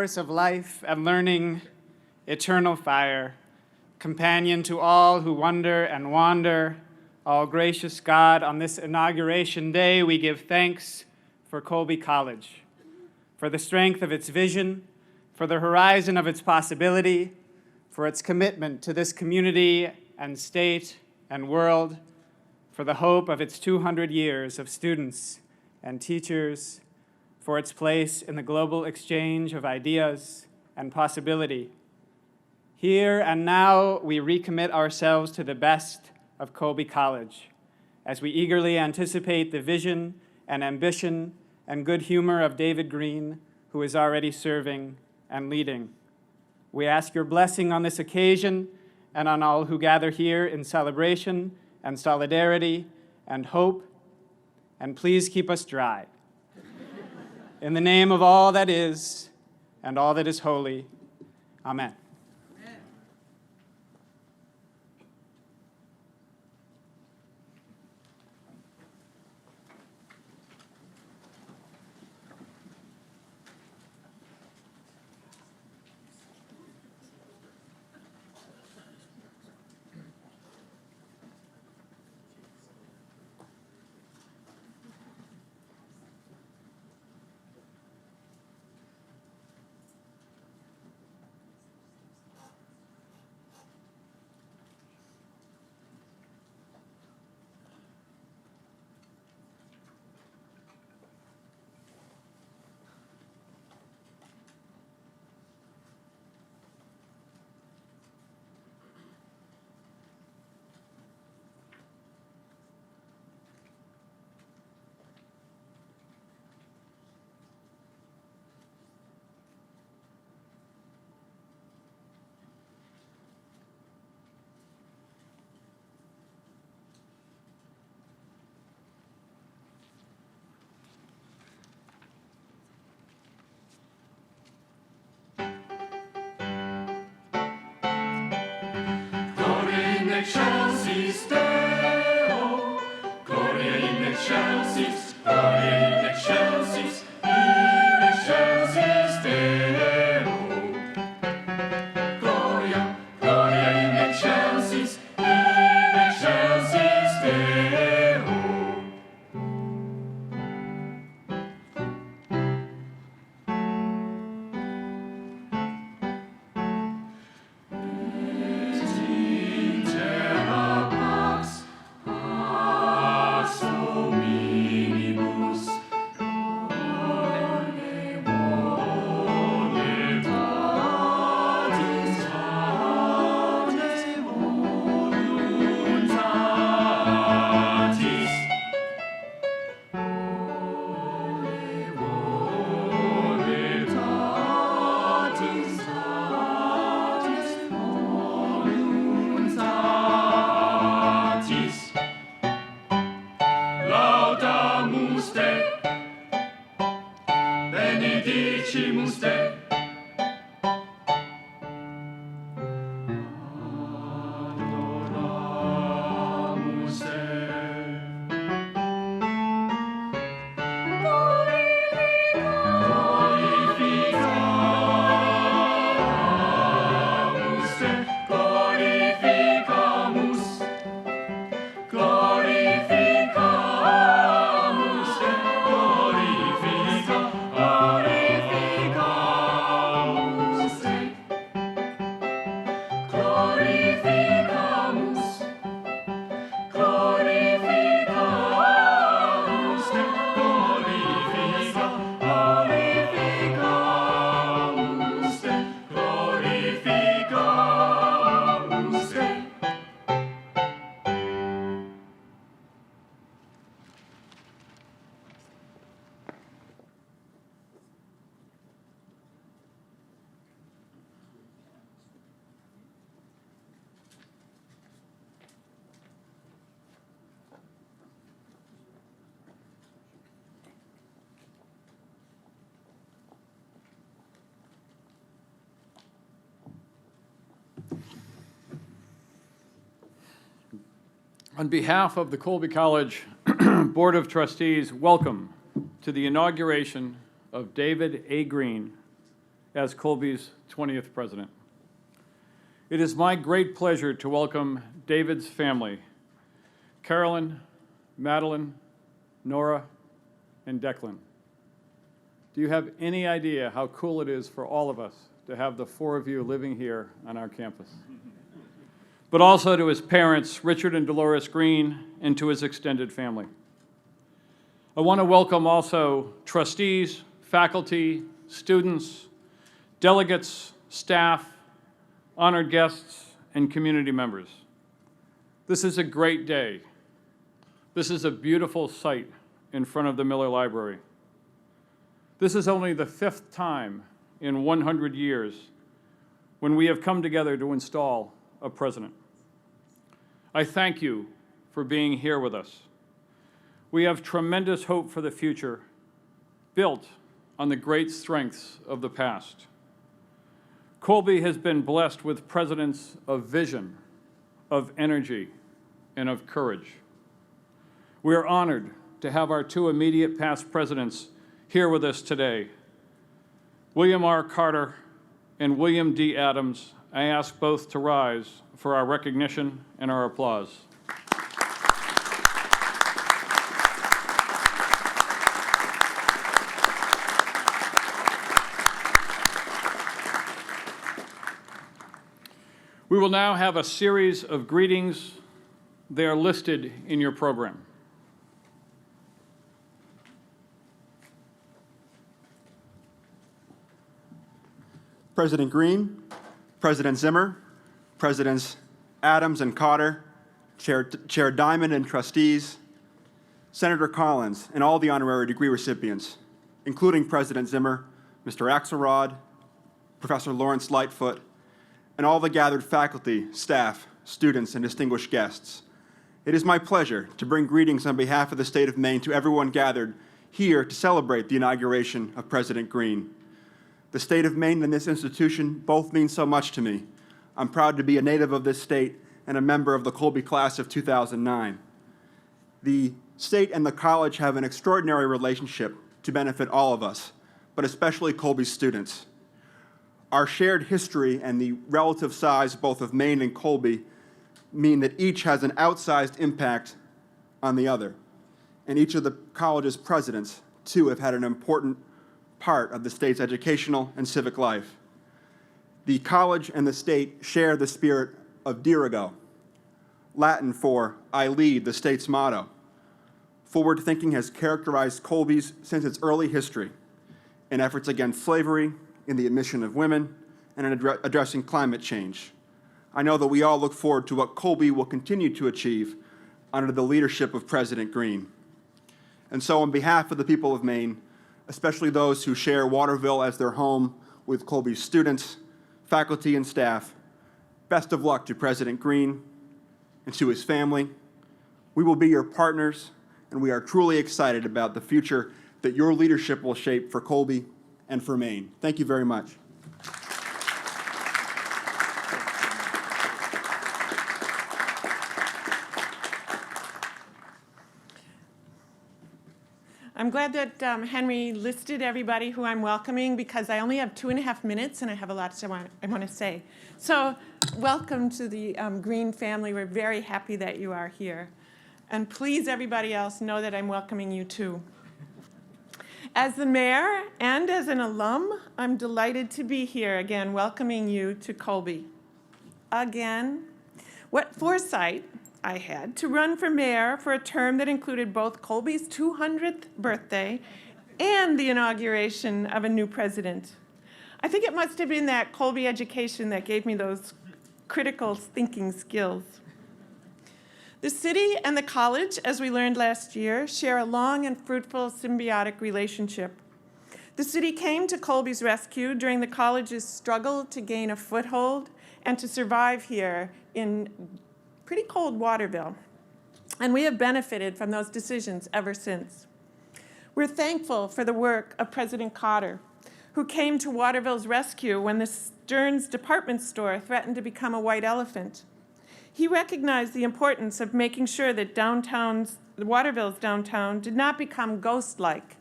source of life and learning, eternal fire, companion to all who wonder and wander, all gracious God, on this inauguration day, we give thanks for Colby College, for the strength of its vision, for the horizon of its possibility, for its commitment to this community and state and world, for the hope of its 200 years of students and teachers, for its place in the global exchange of ideas and possibility. Here and now, we recommit ourselves to the best of Colby College as we eagerly anticipate the vision and ambition and good humor of David Greene, who is already serving and leading. We ask your blessing on this occasion and on all who gather here in celebration and solidarity and hope, and please keep us dry. In the name of all that is and all that is holy, amen. Excelsis Deo, Gloria in excelsis, Gloria in excelsis Deo. Gloria, Gloria in excelsis Deo. Laudamus Te, benedicimus Te. Adoramus Te. Glorificamus Te, glorificamus. Glorificamus Te, glorificamus Te. Glorificamus, glorificamus Te, glorificamus Te, glorificamus Te. On behalf of the Colby College Board of Trustees, welcome to the inauguration of David A. Greene as Colby's 20th president. It is my great pleasure to welcome David's family, Carolyn, Madeline, Nora, and Declan. Do you have any idea how cool it is for all of us to have the four of you living here on our campus? But also to his parents, Richard and Dolores Greene, and to his extended family. I want to welcome also trustees, faculty, students, delegates, staff, honored guests, and community members. This is a great day. This is a beautiful site in front of the Miller Library. This is only the 5th time in 100 years when we have come together to install a president. I thank you for being here with us. We have tremendous hope for the future, built on the great strengths of the past. Colby has been blessed with presidents of vision, of energy, and of courage. We are honored to have our two immediate past presidents here with us today. William R. Carter and William D. Adams, I ask both to rise for our recognition and our applause. We will now have a series of greetings. They are listed in your program. President Greene, President Zimmer, Presidents Adams and Cotter, Chair Diamond and trustees, Senator Collins, and all the honorary degree recipients, including President Zimmer, Mr. Axelrod, Professor Lawrence Lightfoot, and all the gathered faculty, staff, students, and distinguished guests. It is my pleasure to bring greetings on behalf of the state of Maine to everyone gathered here to celebrate the inauguration of President Greene. The state of Maine and this institution both mean so much to me. I'm proud to be a native of this state and a member of the Colby class of 2009. The state and the college have an extraordinary relationship to benefit all of us, but especially Colby's students. Our shared history and the relative size both of Maine and Colby mean that each has an outsized impact on the other. And each of the college's presidents, too, have had an important part of the state's educational and civic life. The college and the state share the spirit of Dirigo, Latin for I lead, the state's motto. Forward thinking has characterized Colby's since its early history in efforts against slavery, in the admission of women, and in addressing climate change. I know that we all look forward to what Colby will continue to achieve under the leadership of President Greene. And so on behalf of the people of Maine, especially those who share Waterville as their home with Colby's students, faculty, and staff, best of luck to President Greene and to his family. We will be your partners, and we are truly excited about the future that your leadership will shape for Colby and for Maine. Thank you very much. I'm glad that Henry listed everybody who I'm welcoming because I only have 2.5 minutes and I have a lot I want to say. So welcome to the Greene family. We're very happy that you are here. And please, everybody else, know that I'm welcoming you too. As the mayor and as an alum, I'm delighted to be here again, welcoming you to Colby. Again, what foresight I had to run for mayor for a term that included both Colby's 200th birthday and the inauguration of a new president. I think it must have been that Colby education that gave me those critical thinking skills. The city and the college, as we learned last year, share a long and fruitful symbiotic relationship. The city came to Colby's rescue during the college's struggle to gain a foothold and to survive here in pretty cold Waterville. And we have benefited from those decisions ever since. We're thankful for the work of President Cotter, who came to Waterville's rescue when the Stearns department store threatened to become a white elephant. He recognized the importance of making sure that Waterville's downtown did not become ghost-like.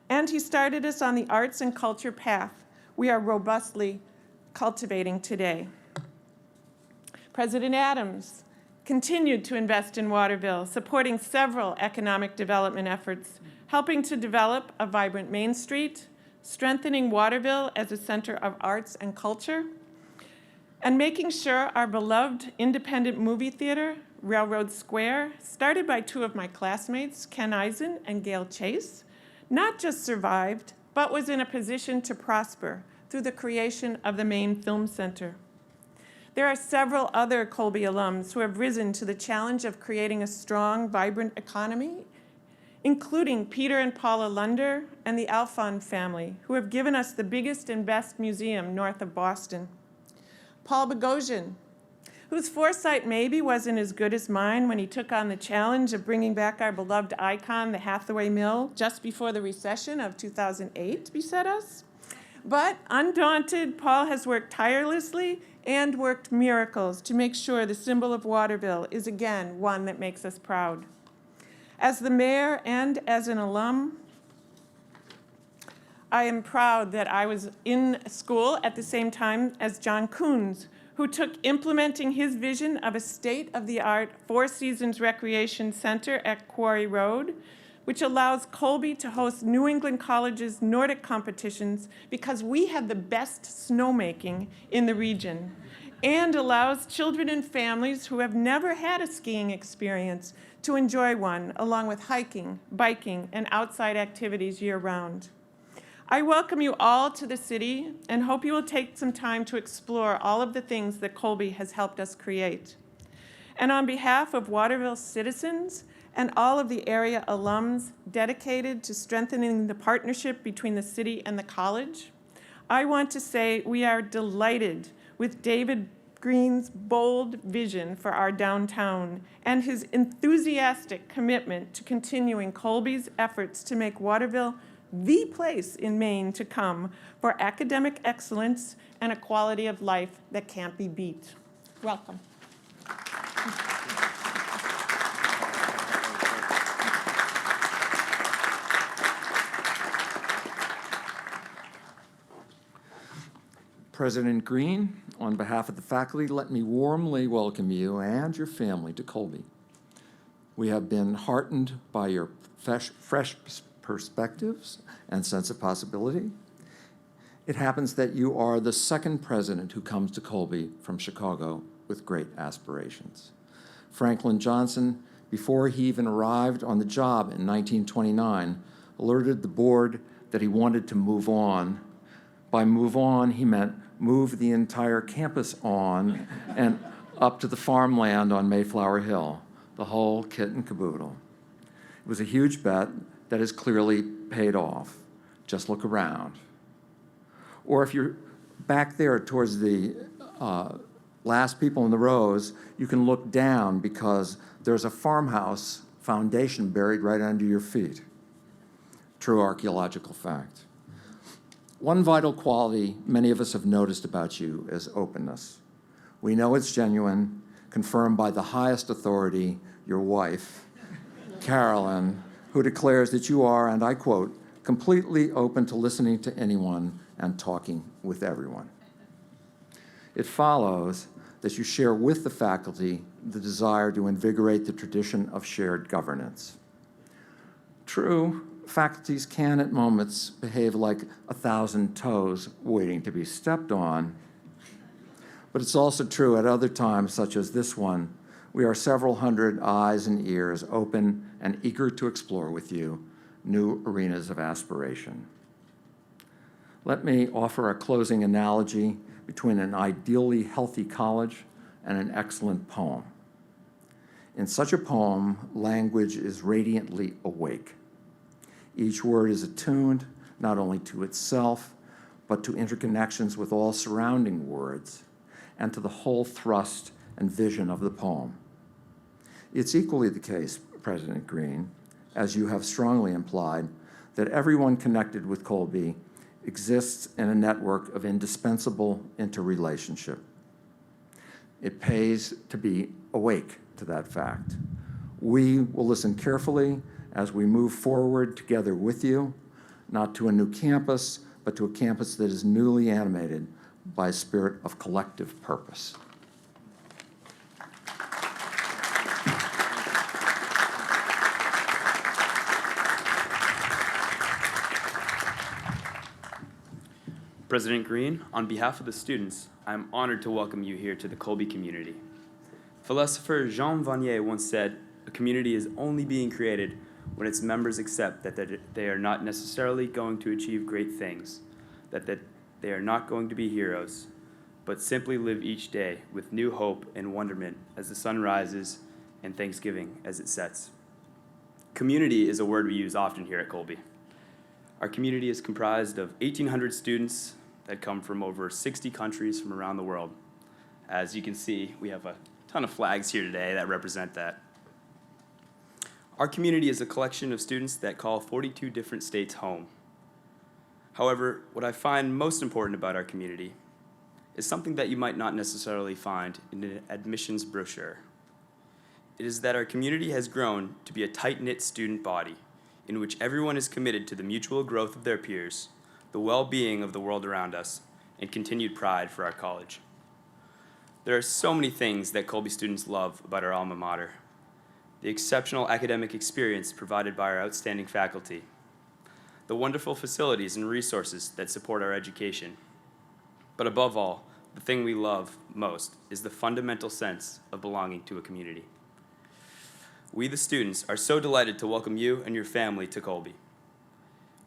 And he started us on the arts and culture path, we are robustly cultivating today. President Adams continued to invest in Waterville, supporting several economic development efforts, helping to develop a vibrant Main Street, strengthening Waterville as a center of arts and culture, and making sure our beloved independent movie theater, Railroad Square, started by two of my classmates, Ken Eisen and Gail Chase, not just survived, but was in a position to prosper through the creation of the Maine Film Center. There are several other Colby alums who have risen to the challenge of creating a strong, vibrant economy, including Peter and Paula Lunder and the Alphon family, who have given us the biggest and best museum north of Boston. Paul Bogosian, whose foresight maybe wasn't as good as mine when he took on the challenge of bringing back our beloved icon, the Hathaway Mill, just before the recession of 2008 beset us. But undaunted, Paul has worked tirelessly and worked miracles to make sure the symbol of Waterville is again one that makes us proud. As the mayor and as an alum, I am proud that I was in school at the same time as John Coons, who took implementing his vision of a state-of-the-art Four Seasons Recreation Center at Quarry Road, which allows Colby to host New England College's Nordic competitions because we have the best snowmaking in the region, and allows children and families who have never had a skiing experience to enjoy one, along with hiking, biking, and outside activities year-round. I welcome you all to the city and hope you will take some time to explore all of the things that Colby has helped us create. And on behalf of Waterville citizens and all of the area alums dedicated to strengthening the partnership between the city and the college, I want to say we are delighted with David Greene's bold vision for our downtown and his enthusiastic commitment to continuing Colby's efforts to make Waterville the place in Maine to come for academic excellence and a quality of life that can't be beat. Welcome. President Greene, on behalf of the faculty, let me warmly welcome you and your family to Colby. We have been heartened by your fresh perspectives and sense of possibility. It happens that you are the second president who comes to Colby from Chicago with great aspirations. Franklin Johnson, before he even arrived on the job in 1929, alerted the board that he wanted to move on. By move on, he meant move the entire campus on and up to the farmland on Mayflower Hill, the whole kit and caboodle. It was a huge bet that has clearly paid off. Just look around. Or if you're back there towards the last people in the rows, you can look down because there's a farmhouse foundation buried right under your feet. True archaeological fact. One vital quality many of us have noticed about you is openness. We know it's genuine, confirmed by the highest authority, your wife, Carolyn, who declares that you are, and I quote, completely open to listening to anyone and talking with everyone. It follows that you share with the faculty the desire to invigorate the tradition of shared governance. True, faculties can at moments behave like 1,000 toes waiting to be stepped on, but it's also true at other times, such as this one, we are several hundred eyes and ears open and eager to explore with you new arenas of aspiration. Let me offer a closing analogy between an ideally healthy college and an excellent poem. In such a poem, language is radiantly awake. Each word is attuned not only to itself, but to interconnections with all surrounding words and to the whole thrust and vision of the poem. It's equally the case, President Greene, as you have strongly implied, that everyone connected with Colby exists in a network of indispensable interrelationship. It pays to be awake to that fact. We will listen carefully as we move forward together with you, not to a new campus, but to a campus that is newly animated by a spirit of collective purpose. President Greene, on behalf of the students, I am honored to welcome you here to the Colby community. Philosopher Jean Vanier once said, "A community is only being created when its members accept that they are not necessarily going to achieve great things, that they are not going to be heroes, but simply live each day with new hope and wonderment as the sun rises and Thanksgiving as it sets." Community is a word we use often here at Colby. Our community is comprised of 1,800 students that come from over 60 countries from around the world. As you can see, we have a ton of flags here today that represent that. Our community is a collection of students that call 42 different states home. However, what I find most important about our community is something that you might not necessarily find in an admissions brochure. It is that our community has grown to be a tight-knit student body in which everyone is committed to the mutual growth of their peers, the well-being of the world around us, and continued pride for our college. There are so many things that Colby students love about our alma mater. The exceptional academic experience provided by our outstanding faculty, the wonderful facilities and resources that support our education. But above all, the thing we love most is the fundamental sense of belonging to a community. We, the students, are so delighted to welcome you and your family to Colby.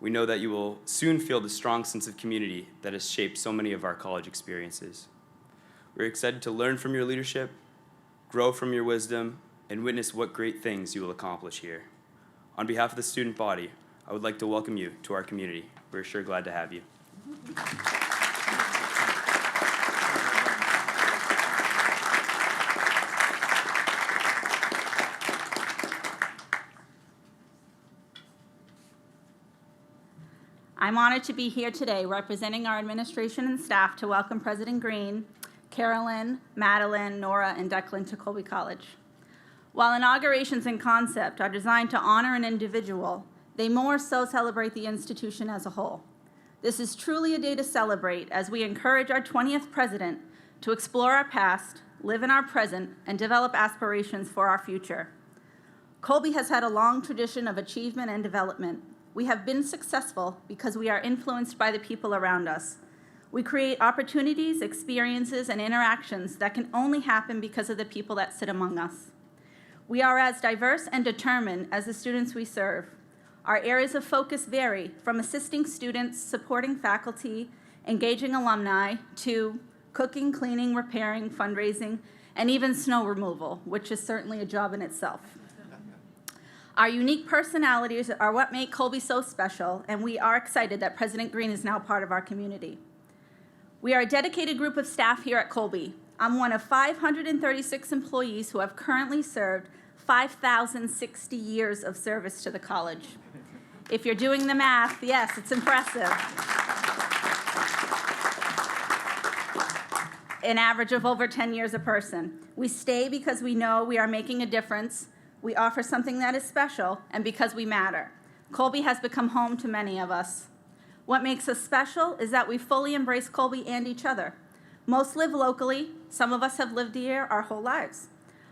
We know that you will soon feel the strong sense of community that has shaped so many of our college experiences. We're excited to learn from your leadership, grow from your wisdom, and witness what great things you will accomplish here. On behalf of the student body, I would like to welcome you to our community. We're sure glad to have you. I'm honored to be here today representing our administration and staff to welcome President Greene, Carolyn, Madeline, Nora, and Declan to Colby College. While inaugurations in concept are designed to honor an individual, they more so celebrate the institution as a whole. This is truly a day to celebrate as we encourage our 20th president to explore our past, live in our present, and develop aspirations for our future. Colby has had a long tradition of achievement and development. We have been successful because we are influenced by the people around us. We create opportunities, experiences, and interactions that can only happen because of the people that sit among us. We are as diverse and determined as the students we serve. Our areas of focus vary from assisting students, supporting faculty, engaging alumni, to cooking, cleaning, repairing, fundraising, and even snow removal, which is certainly a job in itself. Our unique personalities are what make Colby so special, and we are excited that President Greene is now part of our community. We are a dedicated group of staff here at Colby. I'm one of 536 employees who have currently served 5,060 years of service to the college. If you're doing the math, yes, it's impressive. An average of over 10 years a person. We stay because we know we are making a difference. We offer something that is special, and because we matter. Colby has become home to many of us. What makes us special is that we fully embrace Colby and each other. Most live locally. Some of us have lived here our whole lives.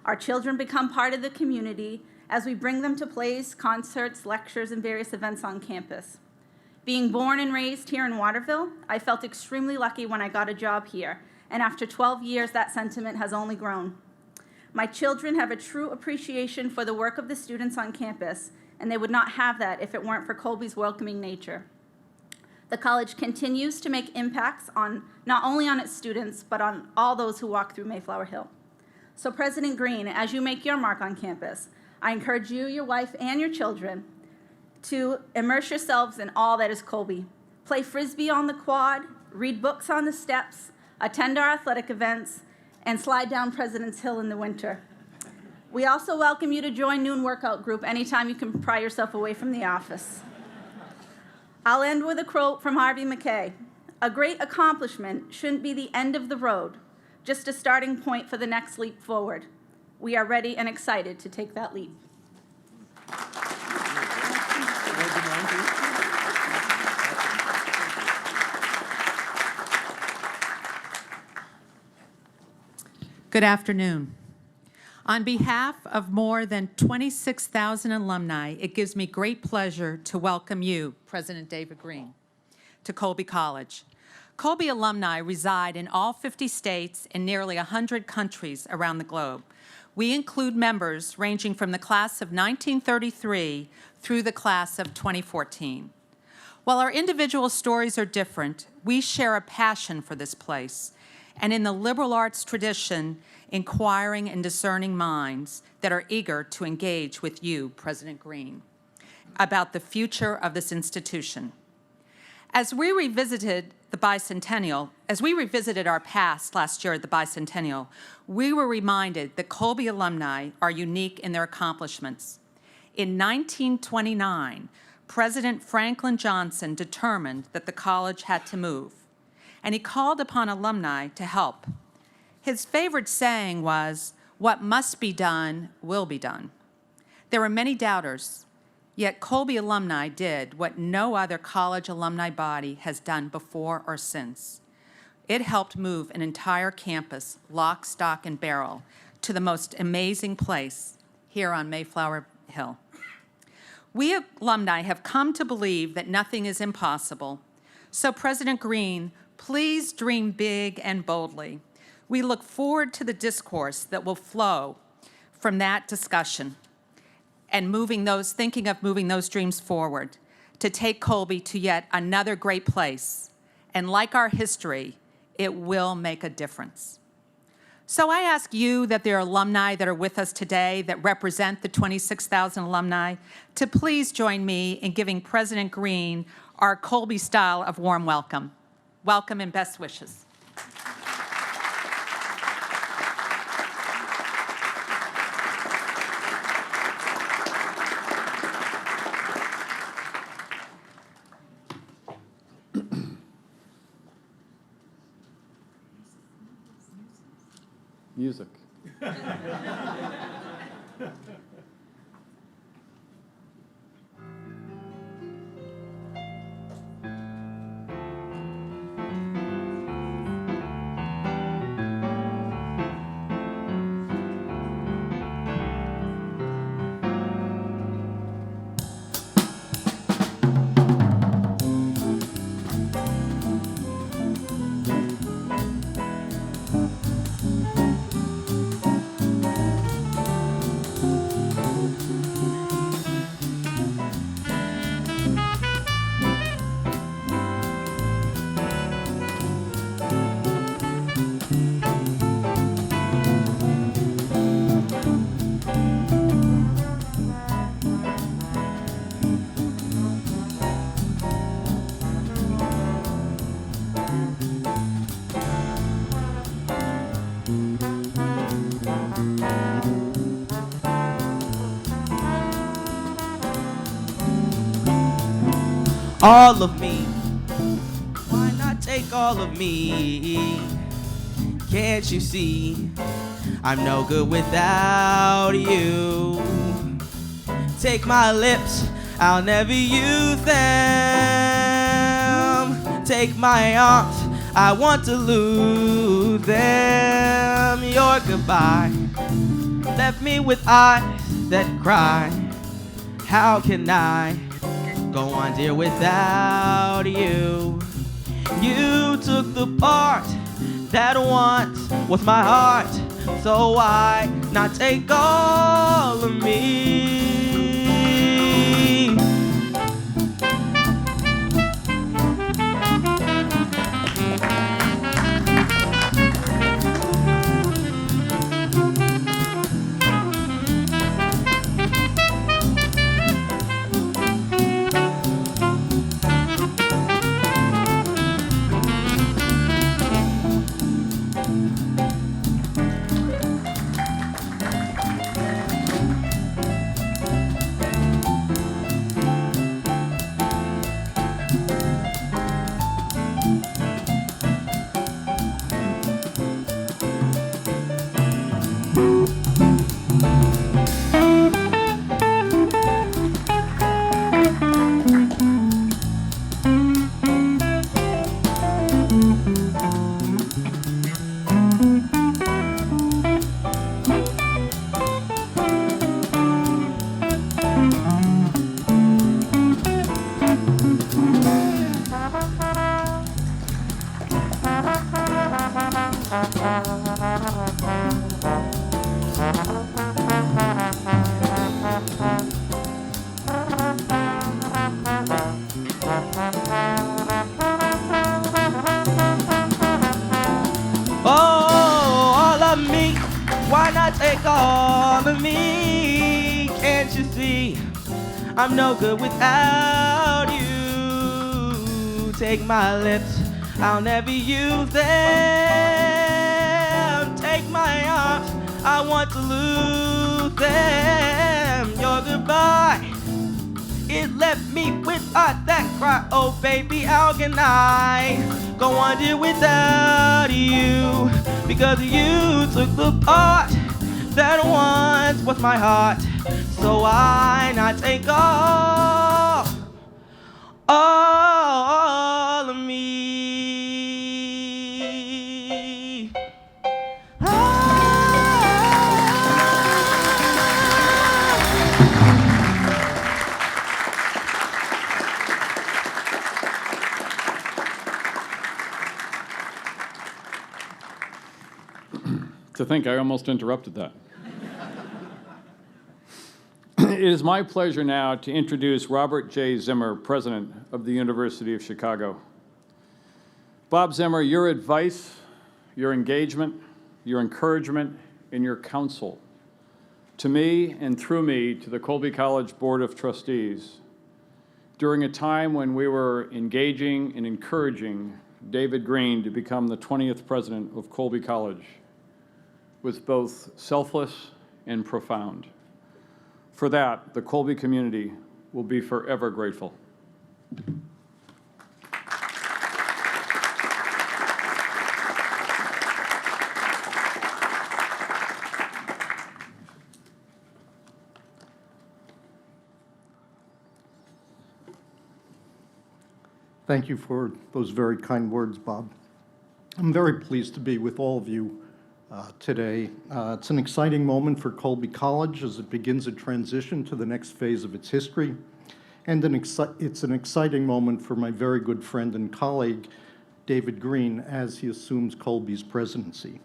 Our children become part of the community as we bring them to plays, concerts, lectures, and various events on campus. Being born and raised here in Waterville, I felt extremely lucky when I got a job here, and after 12 years, that sentiment has only grown. My children have a true appreciation for the work of the students on campus, and they would not have that if it weren't for Colby's welcoming nature. The college continues to make impacts on not only on its students, but on all those who walk through Mayflower Hill. So President Greene, as you make your mark on campus, I encourage you, your wife, and your children to immerse yourselves in all that is Colby. Play Frisbee on the quad, read books on the steps, attend our athletic events, and slide down President's Hill in the winter. We also welcome you to join Noon Workout Group anytime you can pry yourself away from the office. I'll end with a quote from Harvey Mackay. A great accomplishment shouldn't be the end of the road, just a starting point for the next leap forward. We are ready and excited to take that leap. Good afternoon. On behalf of more than 26,000 alumni, it gives me great pleasure to welcome you, President David Greene, to Colby College. Colby alumni reside in all 50 states and nearly 100 countries around the globe. We include members ranging from the class of 1933 through the class of 2014. While our individual stories are different, we share a passion for this place, and in the liberal arts tradition, inquiring and discerning minds that are eager to engage with you, President Greene, about the future of this institution. As we revisited our past last year at the bicentennial, we were reminded that Colby alumni are unique in their accomplishments. In 1929, President Franklin Johnson determined that the college had to move, and he called upon alumni to help. His favorite saying was, "What must be done will be done." There were many doubters, yet Colby alumni did what no other college alumni body has done before or since. It helped move an entire campus, lock, stock, and barrel, to the most amazing place here on Mayflower Hill. We alumni have come to believe that nothing is impossible. So President Greene, please dream big and boldly. We look forward to the discourse that will flow from that discussion and thinking of moving those dreams forward to take Colby to yet another great place. And like our history, it will make a difference. So I ask you that there are alumni that are with us today that represent the 26,000 alumni to please join me in giving President Greene our Colby style of warm welcome. Welcome and best wishes. Music. All of me, why not take all of me? Can't you see I'm no good without you? Take my lips, I'll never use them. Take my arms, I want to lose them. Your goodbye left me with eyes that cry. How can I go on, dear, without you? You took the part that once was my heart, so why not take all of me? Why not take all of me? Can't you see I'm no good without you? Take my lips, I'll never use them. Take my arms, I want to lose them. Your goodbye, it left me with heart that cry. Oh baby, how can I go on here without you? Because you took the part that once was my heart. So why not take all of me? To think I almost interrupted that. It is my pleasure now to introduce Robert J. Zimmer, President of the University of Chicago. Bob Zimmer, your advice, your engagement, your encouragement, and your counsel to me and through me to the Colby College Board of Trustees during a time when we were engaging and encouraging David Greene to become the 20th president of Colby College was both selfless and profound. For that, the Colby community will be forever grateful. Thank you for those very kind words, Bob. I'm very pleased to be with all of you today. It's an exciting moment for Colby College as it begins a transition to the next phase of its history. And it's an exciting moment for my very good friend and colleague, David Greene, as he assumes Colby's presidency.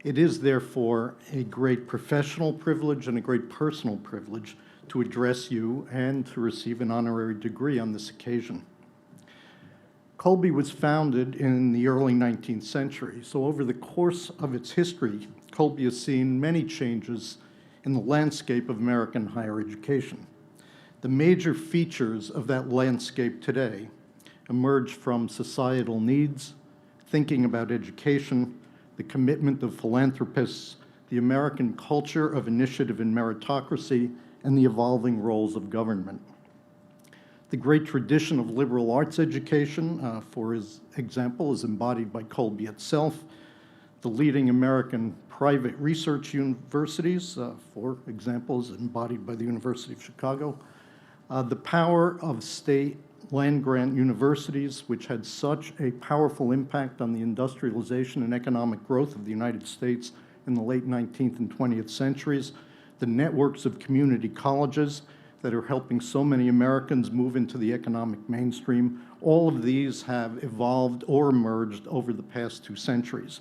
It is therefore a great professional privilege and a great personal privilege to address you and to receive an honorary degree on this occasion. Colby was founded in the early 19th century, so over the course of its history, Colby has seen many changes in the landscape of American higher education. The major features of that landscape today emerge from societal needs, thinking about education, the commitment of philanthropists, the American culture of initiative and meritocracy, and the evolving roles of government. The great tradition of liberal arts education, for example, is embodied by Colby itself. The leading American private research universities, for example, is embodied by the University of Chicago. The power of state land-grant universities, which had such a powerful impact on the industrialization and economic growth of the United States in the late 19th and 20th centuries. The networks of community colleges that are helping so many Americans move into the economic mainstream. All of these have evolved or emerged over the past 2 centuries.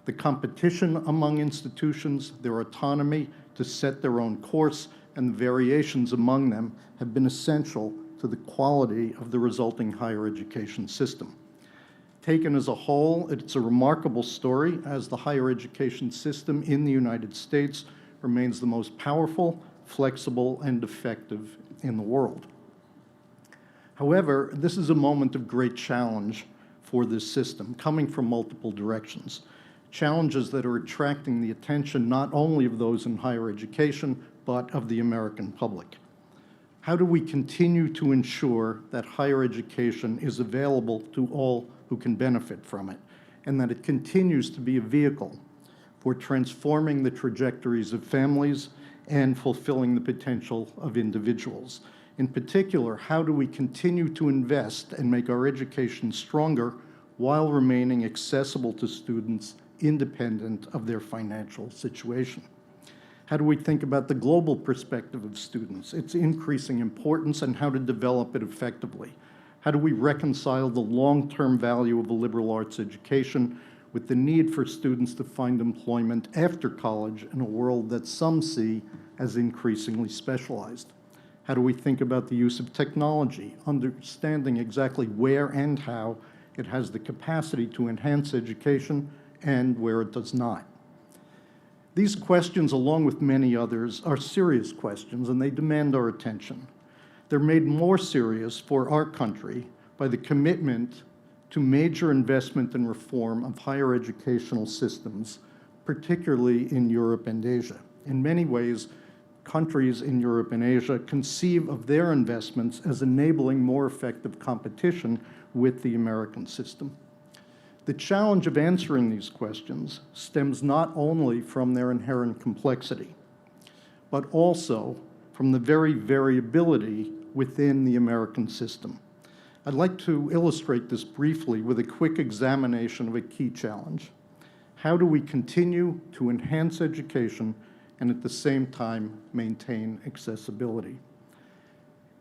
The competition among institutions, their autonomy to set their own course, and the variations among them have been essential to the quality of the resulting higher education system. Taken as a whole, it's a remarkable story as the higher education system in the United States remains the most powerful, flexible, and effective in the world. However, this is a moment of great challenge for this system, coming from multiple directions. Challenges that are attracting the attention not only of those in higher education, but of the American public. How do we continue to ensure that higher education is available to all who can benefit from it, and that it continues to be a vehicle for transforming the trajectories of families and fulfilling the potential of individuals? In particular, how do we continue to invest and make our education stronger while remaining accessible to students independent of their financial situation? How do we think about the global perspective of students, its increasing importance, and how to develop it effectively? How do we reconcile the long-term value of a liberal arts education with the need for students to find employment after college in a world that some see as increasingly specialized? How do we think about the use of technology, understanding exactly where and how it has the capacity to enhance education and where it does not? These questions, along with many others, are serious questions, and they demand our attention. They're made more serious for our country by the commitment to major investment and reform of higher educational systems, particularly in Europe and Asia. In many ways, countries in Europe and Asia conceive of their investments as enabling more effective competition with the American system. The challenge of answering these questions stems not only from their inherent complexity, but also from the very variability within the American system. I'd like to illustrate this briefly with a quick examination of a key challenge. How do we continue to enhance education and at the same time maintain accessibility?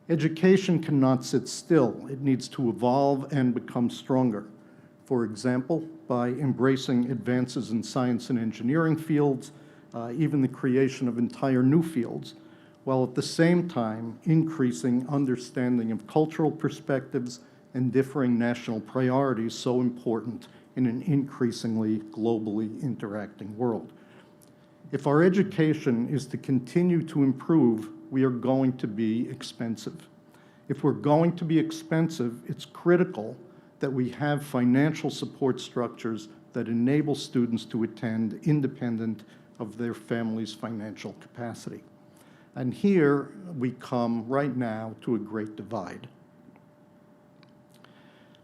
Education cannot sit still. It needs to evolve and become stronger. For example, by embracing advances in science and engineering fields, even the creation of entire new fields, while at the same time increasing understanding of cultural perspectives and differing national priorities so important in an increasingly globally interacting world. If our education is to continue to improve, we are going to be expensive. If we're going to be expensive, it's critical that we have financial support structures that enable students to attend independent of their family's financial capacity. And here we come right now to a great divide.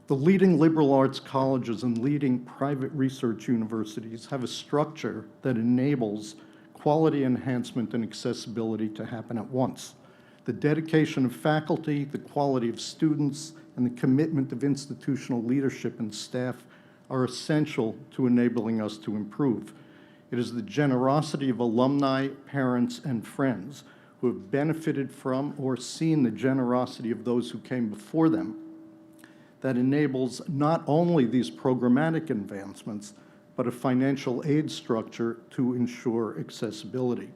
The leading liberal arts colleges and leading private research universities have a structure that enables quality enhancement and accessibility to happen at once. The dedication of faculty, the quality of students, and the commitment of institutional leadership and staff are essential to enabling us to improve. It is the generosity of alumni, parents, and friends who have benefited from or seen the generosity of those who came before them that enables not only these programmatic advancements, but a financial aid structure to ensure accessibility.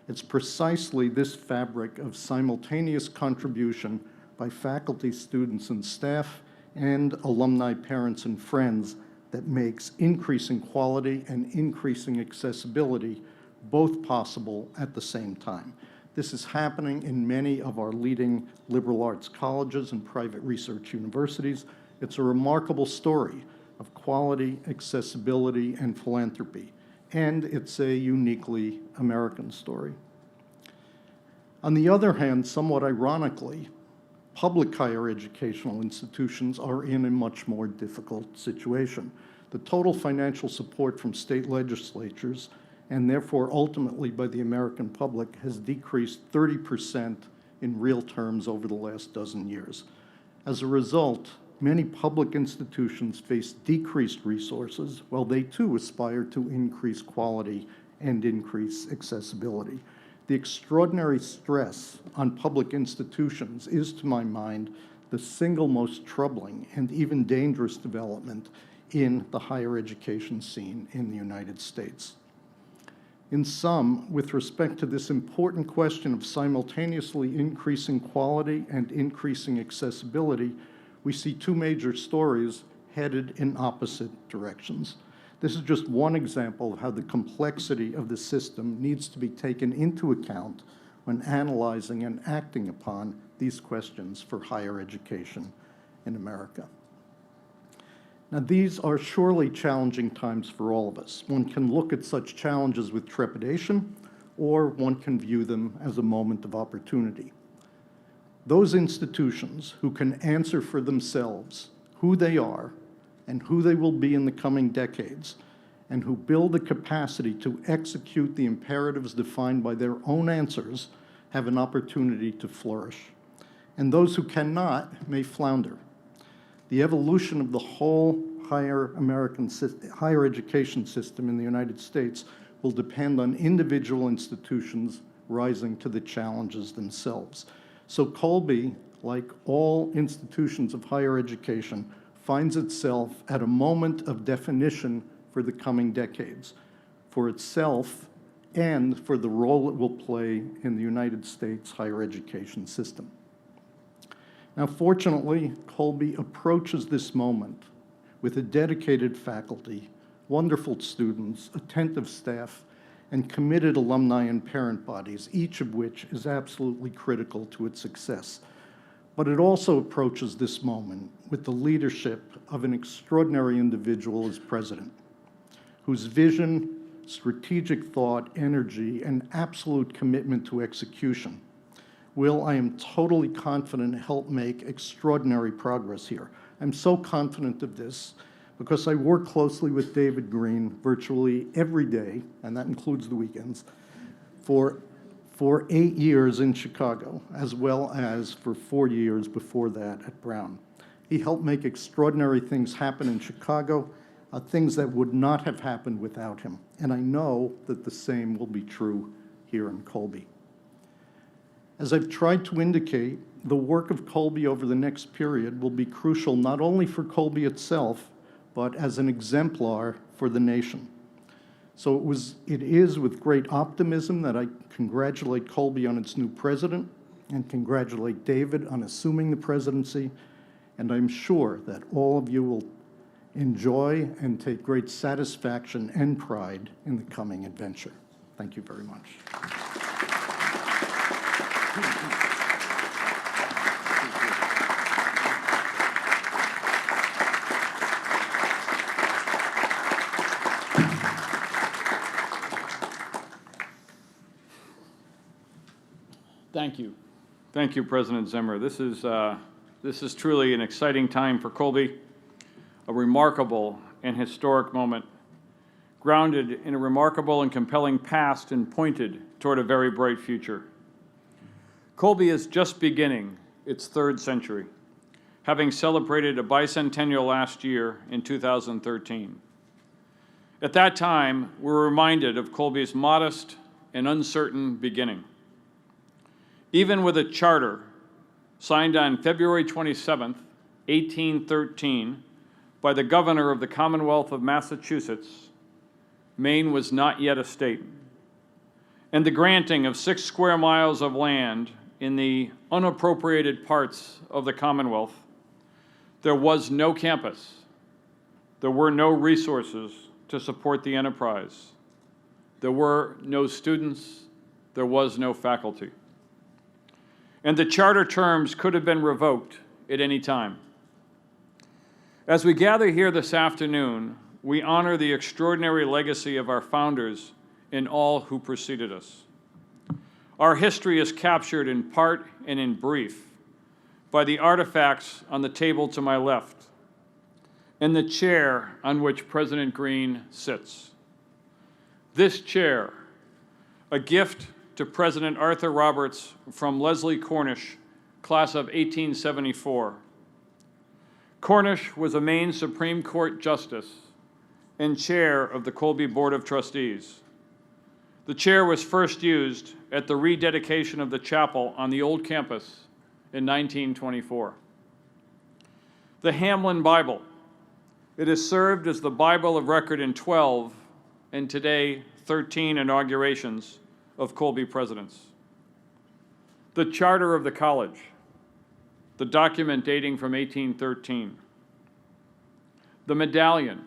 It's precisely this fabric of simultaneous contribution by faculty, students, and staff, and alumni, parents, and friends that makes increasing quality and increasing accessibility both possible at the same time. This is happening in many of our leading liberal arts colleges and private research universities. It's a remarkable story of quality, accessibility, and philanthropy, and it's a uniquely American story. On the other hand, somewhat ironically, public higher educational institutions are in a much more difficult situation. The total financial support from state legislatures, and therefore ultimately by the American public, has decreased 30% in real terms over the last dozen years. As a result, many public institutions face decreased resources, while they too aspire to increase quality and increase accessibility. The extraordinary stress on public institutions is, to my mind, the single most troubling and even dangerous development in the higher education scene in the United States. In sum, with respect to this important question of simultaneously increasing quality and increasing accessibility, we see two major stories headed in opposite directions. This is just one example of how the complexity of the system needs to be taken into account when analyzing and acting upon these questions for higher education in America. Now, these are surely challenging times for all of us. One can look at such challenges with trepidation, or one can view them as a moment of opportunity. Those institutions who can answer for themselves who they are and who they will be in the coming decades, and who build the capacity to execute the imperatives defined by their own answers, have an opportunity to flourish. And those who cannot may flounder. The evolution of the whole higher education system in the United States will depend on individual institutions rising to the challenges themselves. So Colby, like all institutions of higher education, finds itself at a moment of definition for the coming decades, for itself and for the role it will play in the United States higher education system. Now, fortunately, Colby approaches this moment with a dedicated faculty, wonderful students, attentive staff, and committed alumni and parent bodies, each of which is absolutely critical to its success. But it also approaches this moment with the leadership of an extraordinary individual as president, whose vision, strategic thought, energy, and absolute commitment to execution will, I am totally confident, help make extraordinary progress here. I'm so confident of this because I work closely with David Greene virtually every day, and that includes the weekends, for 8 years in Chicago, as well as for 4 years before that at Brown. He helped make extraordinary things happen in Chicago, things that would not have happened without him. And I know that the same will be true here in Colby. As I've tried to indicate, the work of Colby over the next period will be crucial not only for Colby itself, but as an exemplar for the nation. So it is with great optimism that I congratulate Colby on its new president and congratulate David on assuming the presidency. And I'm sure that all of you will enjoy and take great satisfaction and pride in the coming adventure. Thank you very much. Thank you. Thank you, President Zimmer. This is truly an exciting time for Colby, a remarkable and historic moment, grounded in a remarkable and compelling past and pointed toward a very bright future. Colby is just beginning its third century, having celebrated a bicentennial last year in 2013. At that time, we were reminded of Colby's modest and uncertain beginning. Even with a charter signed on February 27, 1813, by the governor of the Commonwealth of Massachusetts, Maine was not yet a state. And the granting of 6 square miles of land in the unappropriated parts of the Commonwealth, there was no campus. There were no resources to support the enterprise. There were no students. There was no faculty. And the charter terms could have been revoked at any time. As we gather here this afternoon, we honor the extraordinary legacy of our founders and all who preceded us. Our history is captured in part and in brief by the artifacts on the table to my left and the chair on which President Greene sits. This chair, a gift to President Arthur Roberts from Leslie Cornish, class of 1874. Cornish was a Maine Supreme Court Justice and chair of the Colby Board of Trustees. The chair was first used at the rededication of the chapel on the old campus in 1924. The Hamlin Bible. It has served as the Bible of record in 12 and today 13 inaugurations of Colby presidents. The Charter of the College, the document dating from 1813. The medallion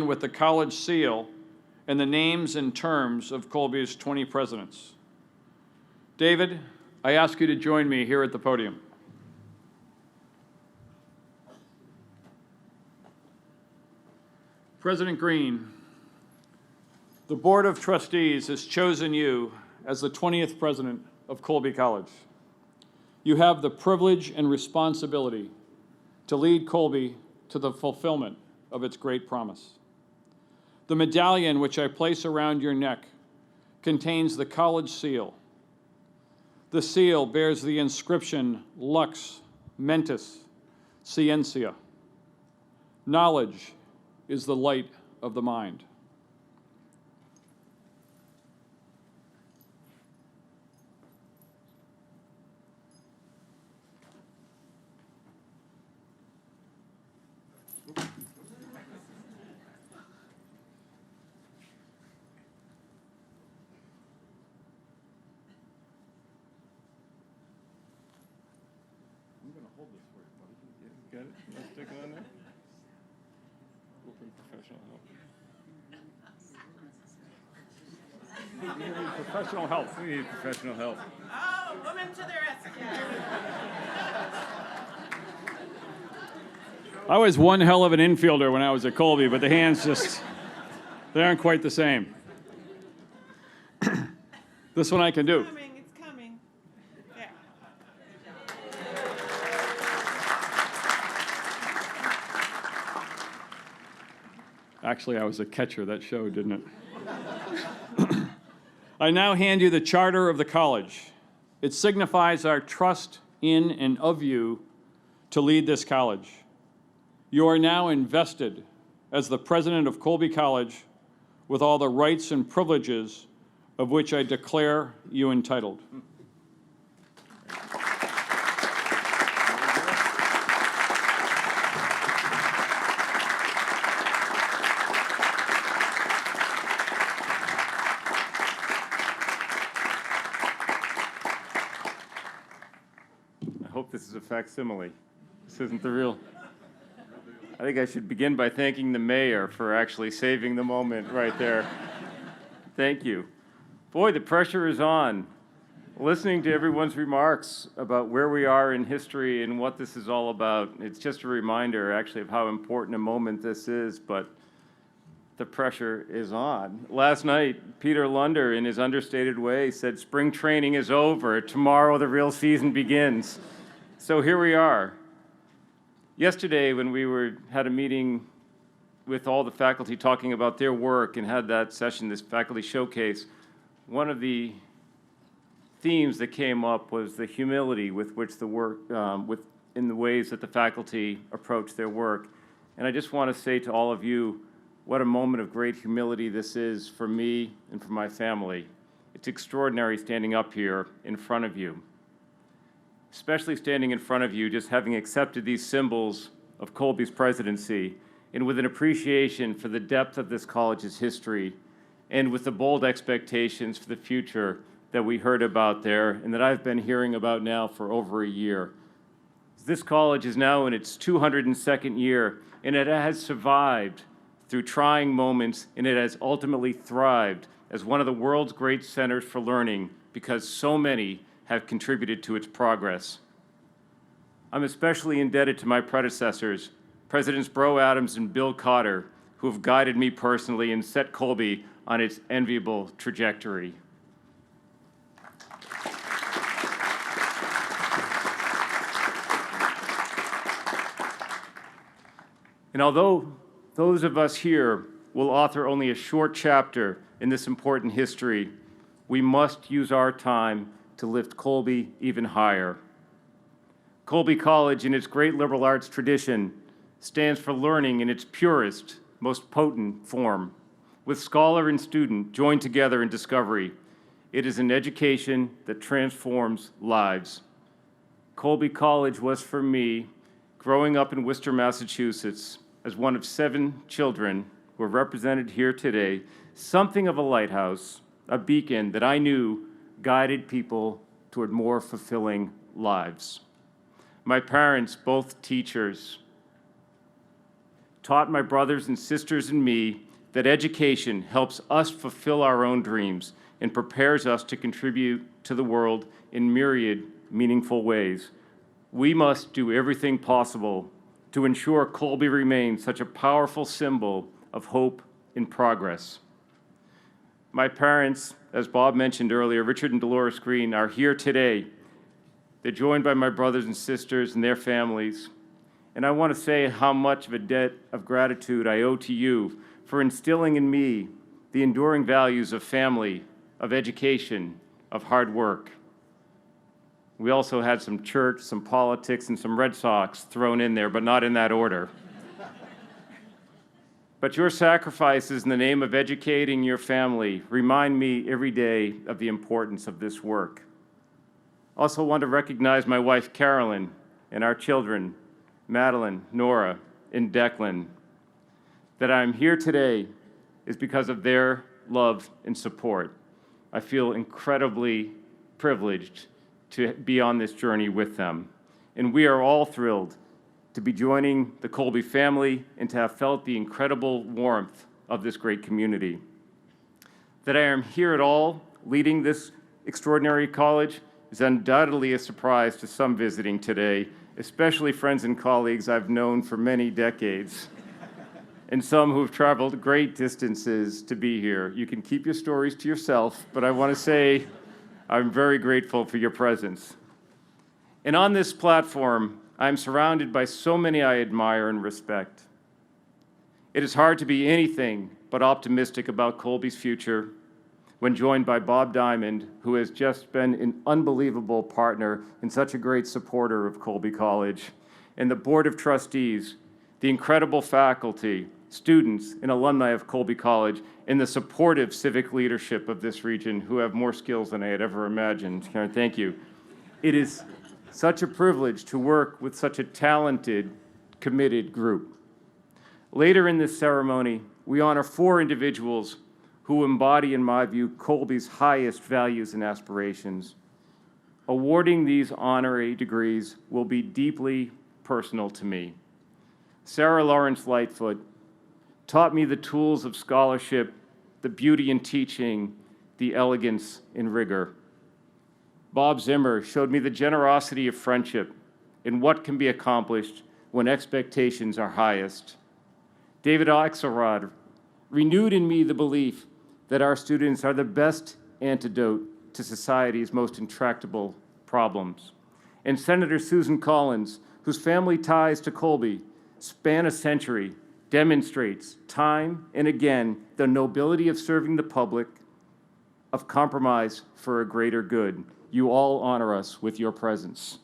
with the college seal and the names and terms of Colby's 20 presidents. David, I ask you to join me here at the podium. President Greene, the Board of Trustees has chosen you as the 20th president of Colby College. You have the privilege and responsibility to lead Colby to the fulfillment of its great promise. The medallion which I place around your neck contains the college seal. The seal bears the inscription Lux Mentis Scientia. Knowledge is the light of the mind. Got it? You want to stick it on there? Open professional help. Professional help. We need professional help. Oh, woman to the rescue. I was one hell of an infielder when I was at Colby, but the hands just, they aren't quite the same. This one I can do. It's coming. There. Actually, I was a catcher. That showed, didn't it? I now hand you the charter of the college. It signifies our trust in and of you to lead this college. You are now invested as the president of Colby College with all the rights and privileges of which I declare you entitled. I hope this is a facsimile. This isn't the real. I think I should begin by thanking the mayor for actually saving the moment right there. Thank you. Boy, the pressure is on. Listening to everyone's remarks about where we are in history and what this is all about, it's just a reminder actually of how important a moment this is, but the pressure is on. Last night, Peter Lunder, in his understated way, said spring training is over. Tomorrow the real season begins. So here we are. Yesterday, when we had a meeting with all the faculty talking about their work and had that session, this faculty showcase, one of the themes that came up was the humility with which the work, in the ways that the faculty approach their work. And I just want to say to all of you, what a moment of great humility this is for me and for my family. It's extraordinary standing up here in front of you. Especially standing in front of you, just having accepted these symbols of Colby's presidency, and with an appreciation for the depth of this college's history, and with the bold expectations for the future that we heard about there, and that I've been hearing about now for over a year. This college is now in its 202nd year, and it has survived through trying moments, and it has ultimately thrived as one of the world's great centers for learning because so many have contributed to its progress. I'm especially indebted to my predecessors, Presidents Bro Adams and Bill Cotter, who have guided me personally and set Colby on its enviable trajectory. And although those of us here will author only a short chapter in this important history, we must use our time to lift Colby even higher. Colby College, in its great liberal arts tradition, stands for learning in its purest, most potent form. With scholar and student joined together in discovery, it is an education that transforms lives. Colby College was for me, growing up in Worcester, Massachusetts, as one of 7 children who are represented here today, something of a lighthouse, a beacon that I knew guided people toward more fulfilling lives. My parents, both teachers, taught my brothers and sisters and me that education helps us fulfill our own dreams and prepares us to contribute to the world in myriad meaningful ways. We must do everything possible to ensure Colby remains such a powerful symbol of hope and progress. My parents, as Bob mentioned earlier, Richard and Dolores Greene, are here today. They're joined by my brothers and sisters and their families. And I want to say how much of a debt of gratitude I owe to you for instilling in me the enduring values of family, of education, of hard work. We also had some church, some politics, and some Red Sox thrown in there, but not in that order. But your sacrifices in the name of educating your family remind me every day of the importance of this work. I also want to recognize my wife, Carolyn, and our children, Madeline, Nora, and Declan. That I'm here today is because of their love and support. I feel incredibly privileged to be on this journey with them. And we are all thrilled to be joining the Colby family and to have felt the incredible warmth of this great community. That I am here at all, leading this extraordinary college, is undoubtedly a surprise to some visiting today, especially friends and colleagues I've known for many decades, and some who've traveled great distances to be here. You can keep your stories to yourself, but I want to say I'm very grateful for your presence. And on this platform, I'm surrounded by so many I admire and respect. It is hard to be anything but optimistic about Colby's future when joined by Bob Diamond, who has just been an unbelievable partner and such a great supporter of Colby College, and the Board of Trustees, the incredible faculty, students, and alumni of Colby College, and the supportive civic leadership of this region who have more skills than I had ever imagined. Karen, thank you. It is such a privilege to work with such a talented, committed group. Later in this ceremony, we honor 4 individuals who embody, in my view, Colby's highest values and aspirations. Awarding these honorary degrees will be deeply personal to me. Sarah Lawrence Lightfoot taught me the tools of scholarship, the beauty in teaching, the elegance in rigor. Bob Zimmer showed me the generosity of friendship and what can be accomplished when expectations are highest. David Axelrod renewed in me the belief that our students are the best antidote to society's most intractable problems. And Senator Susan Collins, whose family ties to Colby span a century, demonstrates time and again the nobility of serving the public, of compromise for a greater good. You all honor us with your presence.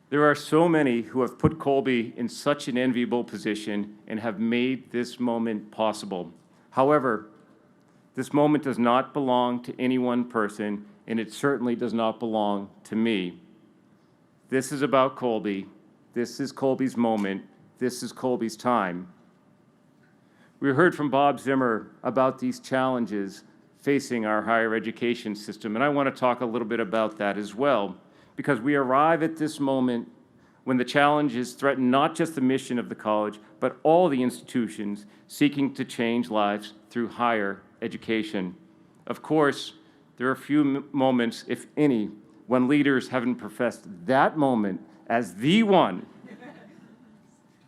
There are so many who have put Colby in such an enviable position and have made this moment possible. However, this moment does not belong to any one person, and it certainly does not belong to me. This is about Colby. This is Colby's moment. This is Colby's time. We heard from Bob Zimmer about these challenges facing our higher education system, and I want to talk a little bit about that as well, because we arrive at this moment when the challenges threaten not just the mission of the college, but all the institutions seeking to change lives through higher education. Of course, there are few moments, if any, when leaders haven't professed that moment as the one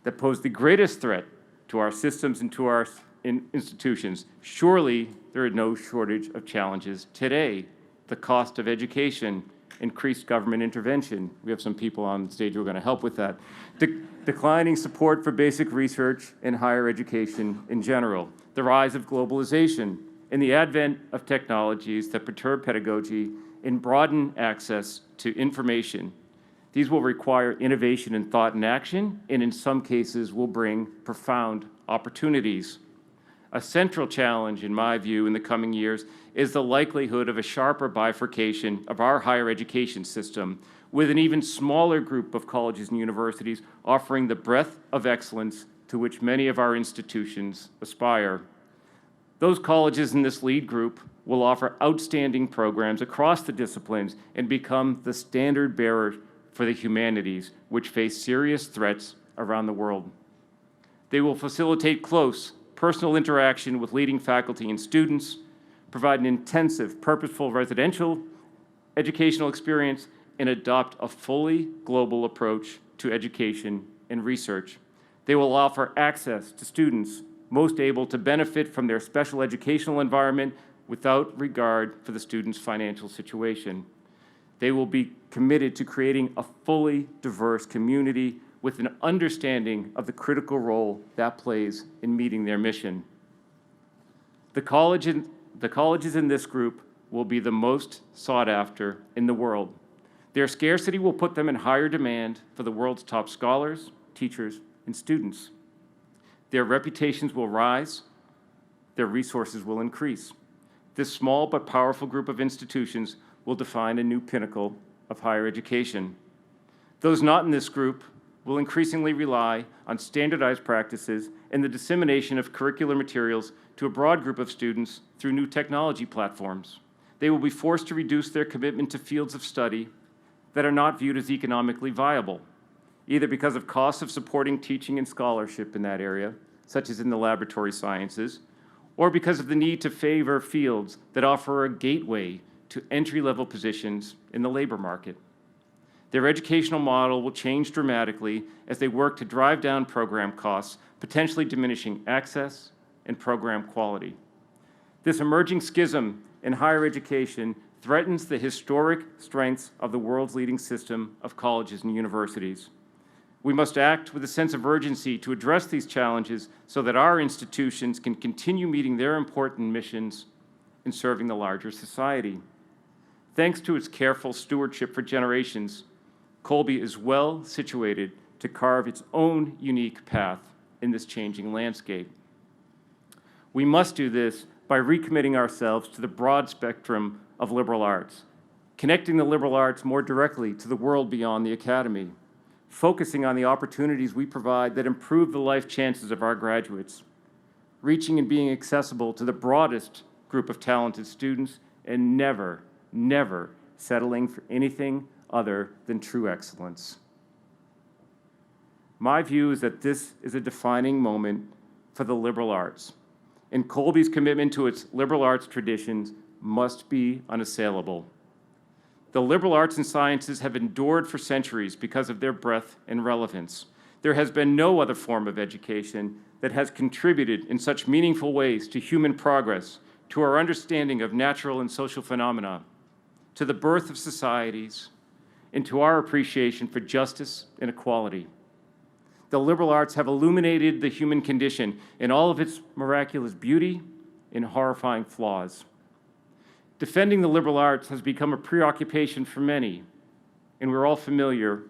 that posed the greatest threat to our systems and to our institutions. Surely there are no shortage of challenges today. The cost of education, increased government intervention. We have some people on stage who are going to help with that. Declining support for basic research and higher education in general. The rise of globalization and the advent of technologies that perturb pedagogy and broaden access to information. These will require innovation in thought and action, and in some cases will bring profound opportunities. A central challenge, in my view, in the coming years is the likelihood of a sharper bifurcation of our higher education system, with an even smaller group of colleges and universities offering the breadth of excellence to which many of our institutions aspire. Those colleges in this lead group will offer outstanding programs across the disciplines and become the standard bearer for the humanities, which face serious threats around the world. They will facilitate close, personal interaction with leading faculty and students, provide an intensive, purposeful residential educational experience, and adopt a fully global approach to education and research. They will offer access to students most able to benefit from their special educational environment without regard for the student's financial situation. They will be committed to creating a fully diverse community with an understanding of the critical role that plays in meeting their mission. The colleges in this group will be the most sought after in the world. Their scarcity will put them in higher demand for the world's top scholars, teachers, and students. Their reputations will rise, their resources will increase. This small but powerful group of institutions will define a new pinnacle of higher education. Those not in this group will increasingly rely on standardized practices and the dissemination of curricular materials to a broad group of students through new technology platforms. They will be forced to reduce their commitment to fields of study that are not viewed as economically viable. either because of costs of supporting teaching and scholarship in that area, such as in the laboratory sciences, or because of the need to favor fields that offer a gateway to entry-level positions in the labor market. Their educational model will change dramatically as they work to drive down program costs, potentially diminishing access and program quality. This emerging schism in higher education threatens the historic strengths of the world's leading system of colleges and universities. We must act with a sense of urgency to address these challenges so that our institutions can continue meeting their important missions in serving the larger society. Thanks to its careful stewardship for generations, Colby is well situated to carve its own unique path in this changing landscape. We must do this by recommitting ourselves to the broad spectrum of liberal arts, connecting the liberal arts more directly to the world beyond the academy, focusing on the opportunities we provide that improve the life chances of our graduates, reaching and being accessible to the broadest group of talented students, and never, never settling for anything other than true excellence. My view is that this is a defining moment for the liberal arts, and Colby's commitment to its liberal arts traditions must be unassailable. The liberal arts and sciences have endured for centuries because of their breadth and relevance. There has been no other form of education that has contributed in such meaningful ways to human progress, to our understanding of natural and social phenomena, to the birth of societies, and to our appreciation for justice and equality. The liberal arts have illuminated the human condition in all of its miraculous beauty and horrifying flaws. Defending the liberal arts has become a preoccupation for many, and we're all familiar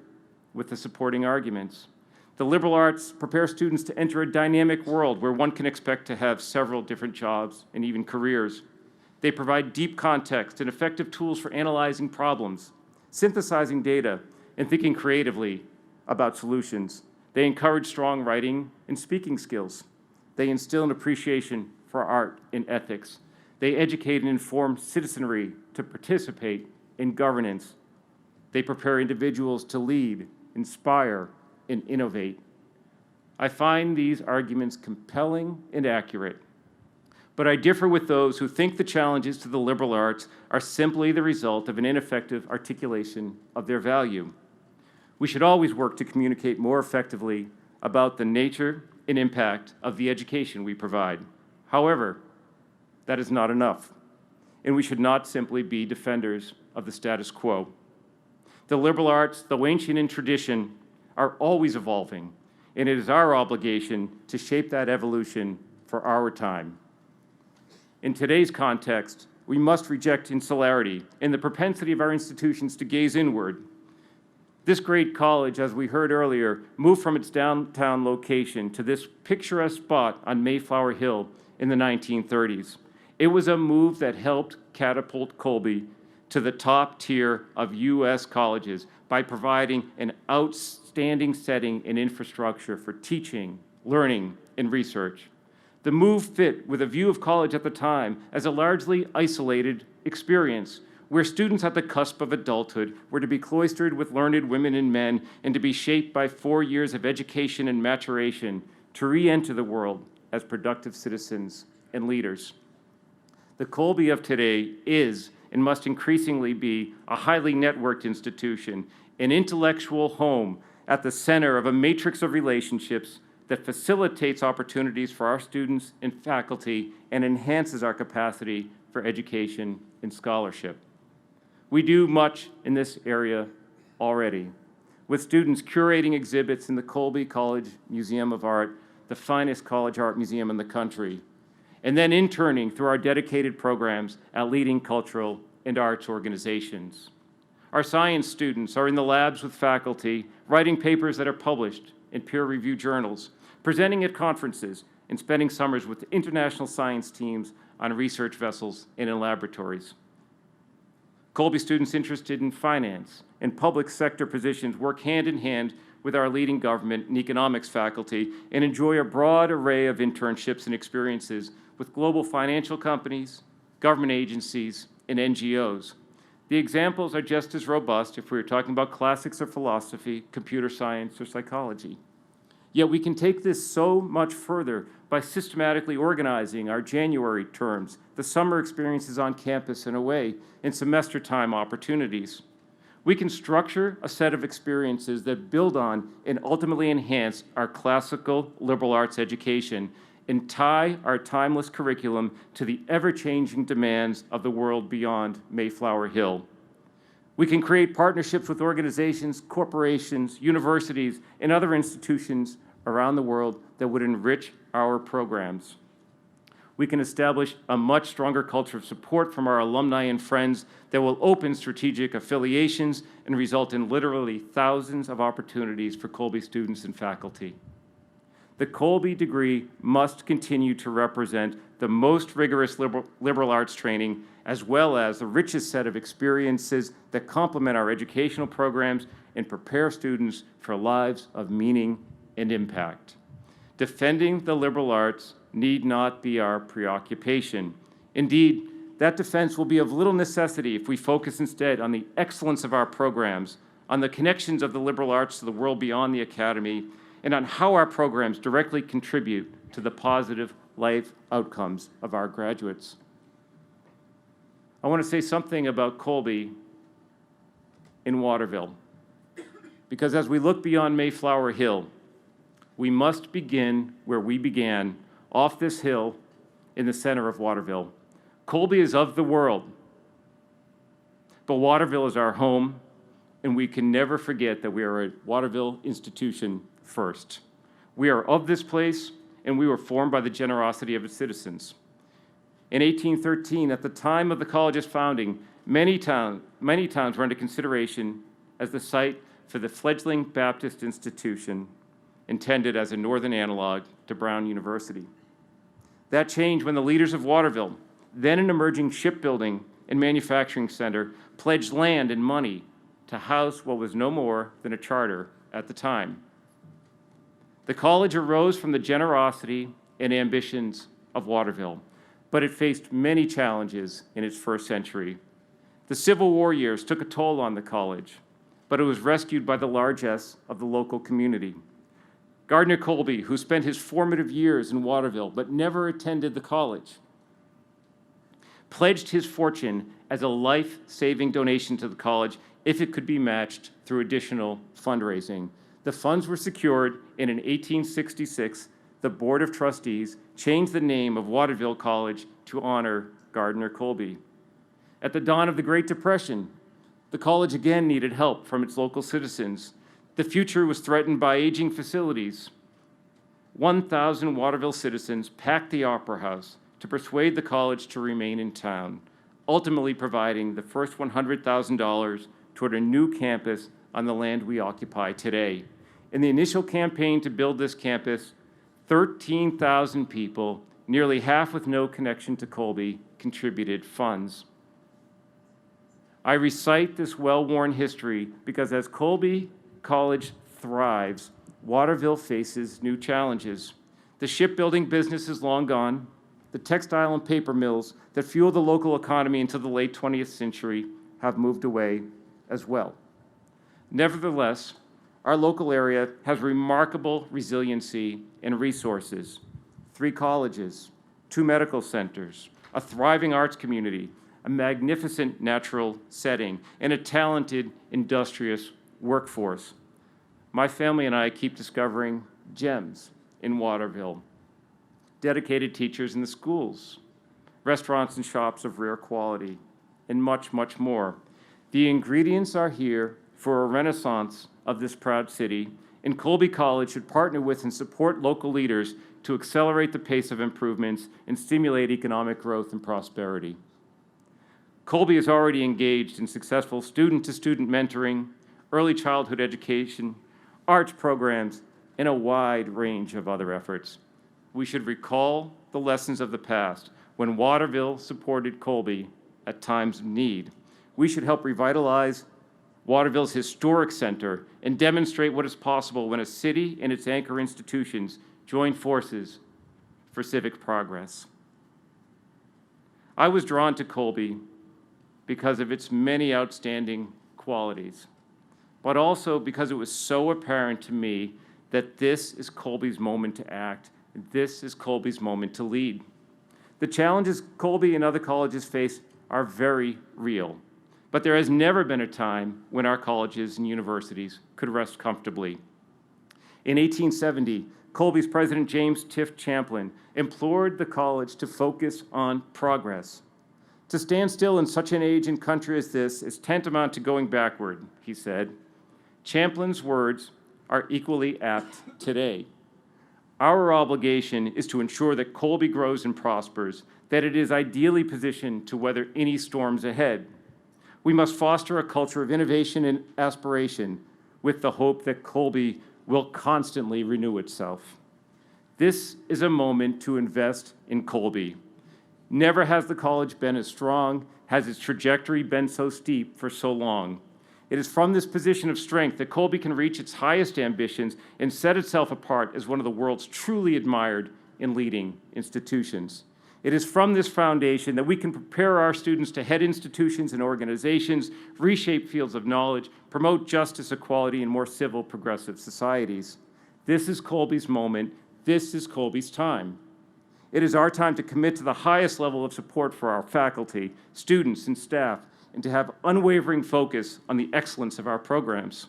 with the supporting arguments. The liberal arts prepare students to enter a dynamic world where one can expect to have several different jobs and even careers. They provide deep context and effective tools for analyzing problems, synthesizing data, and thinking creatively about solutions. They encourage strong writing and speaking skills. They instill an appreciation for art and ethics. They educate and inform citizenry to participate in governance. They prepare individuals to lead, inspire, and innovate. I find these arguments compelling and accurate, but I differ with those who think the challenges to the liberal arts are simply the result of an ineffective articulation of their value. We should always work to communicate more effectively about the nature and impact of the education we provide. However, that is not enough, and we should not simply be defenders of the status quo. The liberal arts, though ancient in tradition, are always evolving, and it is our obligation to shape that evolution for our time. In today's context, we must reject insularity and the propensity of our institutions to gaze inward. This great college, as we heard earlier, moved from its downtown location to this picturesque spot on Mayflower Hill in the 1930s. It was a move that helped catapult Colby to the top tier of U.S. colleges by providing an outstanding setting and infrastructure for teaching, learning, and research. The move fit with a view of college at the time as a largely isolated experience, where students at the cusp of adulthood were to be cloistered with learned women and men and to be shaped by 4 years of education and maturation to re-enter the world as productive citizens and leaders. The Colby of today is and must increasingly be a highly networked institution, an intellectual home at the center of a matrix of relationships that facilitates opportunities for our students and faculty and enhances our capacity for education and scholarship. We do much in this area already, with students curating exhibits in the Colby College Museum of Art, the finest college art museum in the country, and then interning through our dedicated programs at leading cultural and arts organizations. Our science students are in the labs with faculty, writing papers that are published in peer-reviewed journals, presenting at conferences, and spending summers with international science teams on research vessels and in laboratories. Colby students interested in finance and public sector positions work hand in hand with our leading government and economics faculty and enjoy a broad array of internships and experiences with global financial companies, government agencies, and NGOs. The examples are just as robust if we were talking about classics of philosophy, computer science, or psychology. Yet we can take this so much further by systematically organizing our January terms, the summer experiences on campus and away, and semester time opportunities. We can structure a set of experiences that build on and ultimately enhance our classical liberal arts education and tie our timeless curriculum to the ever-changing demands of the world beyond Mayflower Hill. We can create partnerships with organizations, corporations, universities, and other institutions around the world that would enrich our programs. We can establish a much stronger culture of support from our alumni and friends that will open strategic affiliations and result in literally thousands of opportunities for Colby students and faculty. The Colby degree must continue to represent the most rigorous liberal arts training, as well as the richest set of experiences that complement our educational programs and prepare students for lives of meaning and impact. Defending the liberal arts need not be our preoccupation. Indeed, that defense will be of little necessity if we focus instead on the excellence of our programs, on the connections of the liberal arts to the world beyond the academy, and on how our programs directly contribute to the positive life outcomes of our graduates. I want to say something about Colby in Waterville, because as we look beyond Mayflower Hill, we must begin where we began, off this hill in the center of Waterville. Colby is of the world, but Waterville is our home, and we can never forget that we are a Waterville institution first. We are of this place, and we were formed by the generosity of its citizens. In 1813, at the time of the college's founding, many towns were under consideration as the site for the fledgling Baptist institution intended as a northern analog to Brown University. That changed when the leaders of Waterville, then an emerging shipbuilding and manufacturing center, pledged land and money to house what was no more than a charter at the time. The college arose from the generosity and ambitions of Waterville, but it faced many challenges in its first century. The Civil War years took a toll on the college, but it was rescued by the largesse of the local community. Gardner Colby, who spent his formative years in Waterville but never attended the college, pledged his fortune as a life-saving donation to the college if it could be matched through additional fundraising. The funds were secured, and in 1866, the Board of Trustees changed the name of Waterville College to honor Gardner Colby. At the dawn of the Great Depression, the college again needed help from its local citizens. The future was threatened by aging facilities. 1,000 Waterville citizens packed the Opera House to persuade the college to remain in town, ultimately providing the first $100,000 toward a new campus on the land we occupy today. In the initial campaign to build this campus, 13,000 people, nearly half with no connection to Colby, contributed funds. I recite this well-worn history because as Colby College thrives, Waterville faces new challenges. The shipbuilding business is long gone. The textile and paper mills that fueled the local economy into the late 20th century have moved away as well. Nevertheless, our local area has remarkable resiliency and resources. 3 colleges, 2 medical centers, a thriving arts community, a magnificent natural setting, and a talented, industrious workforce. My family and I keep discovering gems in Waterville. Dedicated teachers in the schools, restaurants and shops of rare quality, and much, much more. The ingredients are here for a renaissance of this proud city, and Colby College should partner with and support local leaders to accelerate the pace of improvements and stimulate economic growth and prosperity. Colby is already engaged in successful student-to-student mentoring, early childhood education, arts programs, and a wide range of other efforts. We should recall the lessons of the past when Waterville supported Colby at times of need. We should help revitalize Waterville's historic center and demonstrate what is possible when a city and its anchor institutions join forces for civic progress. I was drawn to Colby because of its many outstanding qualities, but also because it was so apparent to me that this is Colby's moment to act, and this is Colby's moment to lead. The challenges Colby and other colleges face are very real, but there has never been a time when our colleges and universities could rest comfortably. In 1870, Colby's president, James Tift Champlin, implored the college to focus on progress. To stand still in such an age and country as this is tantamount to going backward, he said. Champlin's words are equally apt today. Our obligation is to ensure that Colby grows and prospers, that it is ideally positioned to weather any storms ahead. We must foster a culture of innovation and aspiration with the hope that Colby will constantly renew itself. This is a moment to invest in Colby. Never has the college been as strong, has its trajectory been so steep for so long. It is from this position of strength that Colby can reach its highest ambitions and set itself apart as one of the world's truly admired and leading institutions. It is from this foundation that we can prepare our students to head institutions and organizations, reshape fields of knowledge, promote justice, equality, and more civil, progressive societies. This is Colby's moment. This is Colby's time. It is our time to commit to the highest level of support for our faculty, students, and staff, and to have unwavering focus on the excellence of our programs.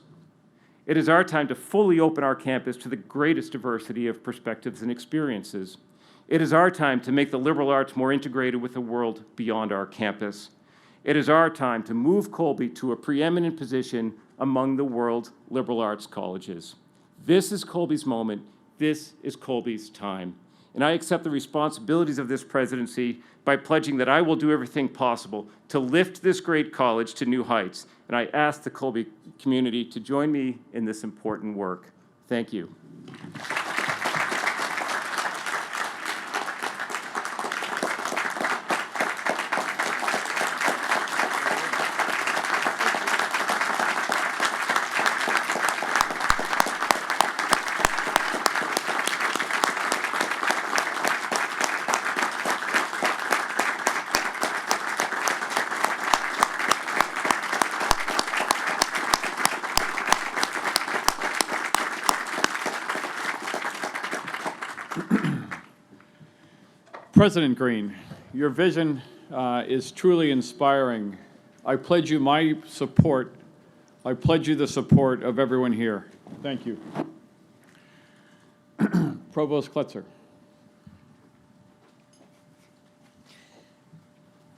It is our time to fully open our campus to the greatest diversity of perspectives and experiences. It is our time to make the liberal arts more integrated with the world beyond our campus. It is our time to move Colby to a preeminent position among the world's liberal arts colleges. This is Colby's moment. This is Colby's time. And I accept the responsibilities of this presidency by pledging that I will do everything possible to lift this great college to new heights. And I ask the Colby community to join me in this important work. Thank you. President Greene, your vision is truly inspiring. I pledge you my support. I pledge you the support of everyone here. Thank you. Provost Kletzer.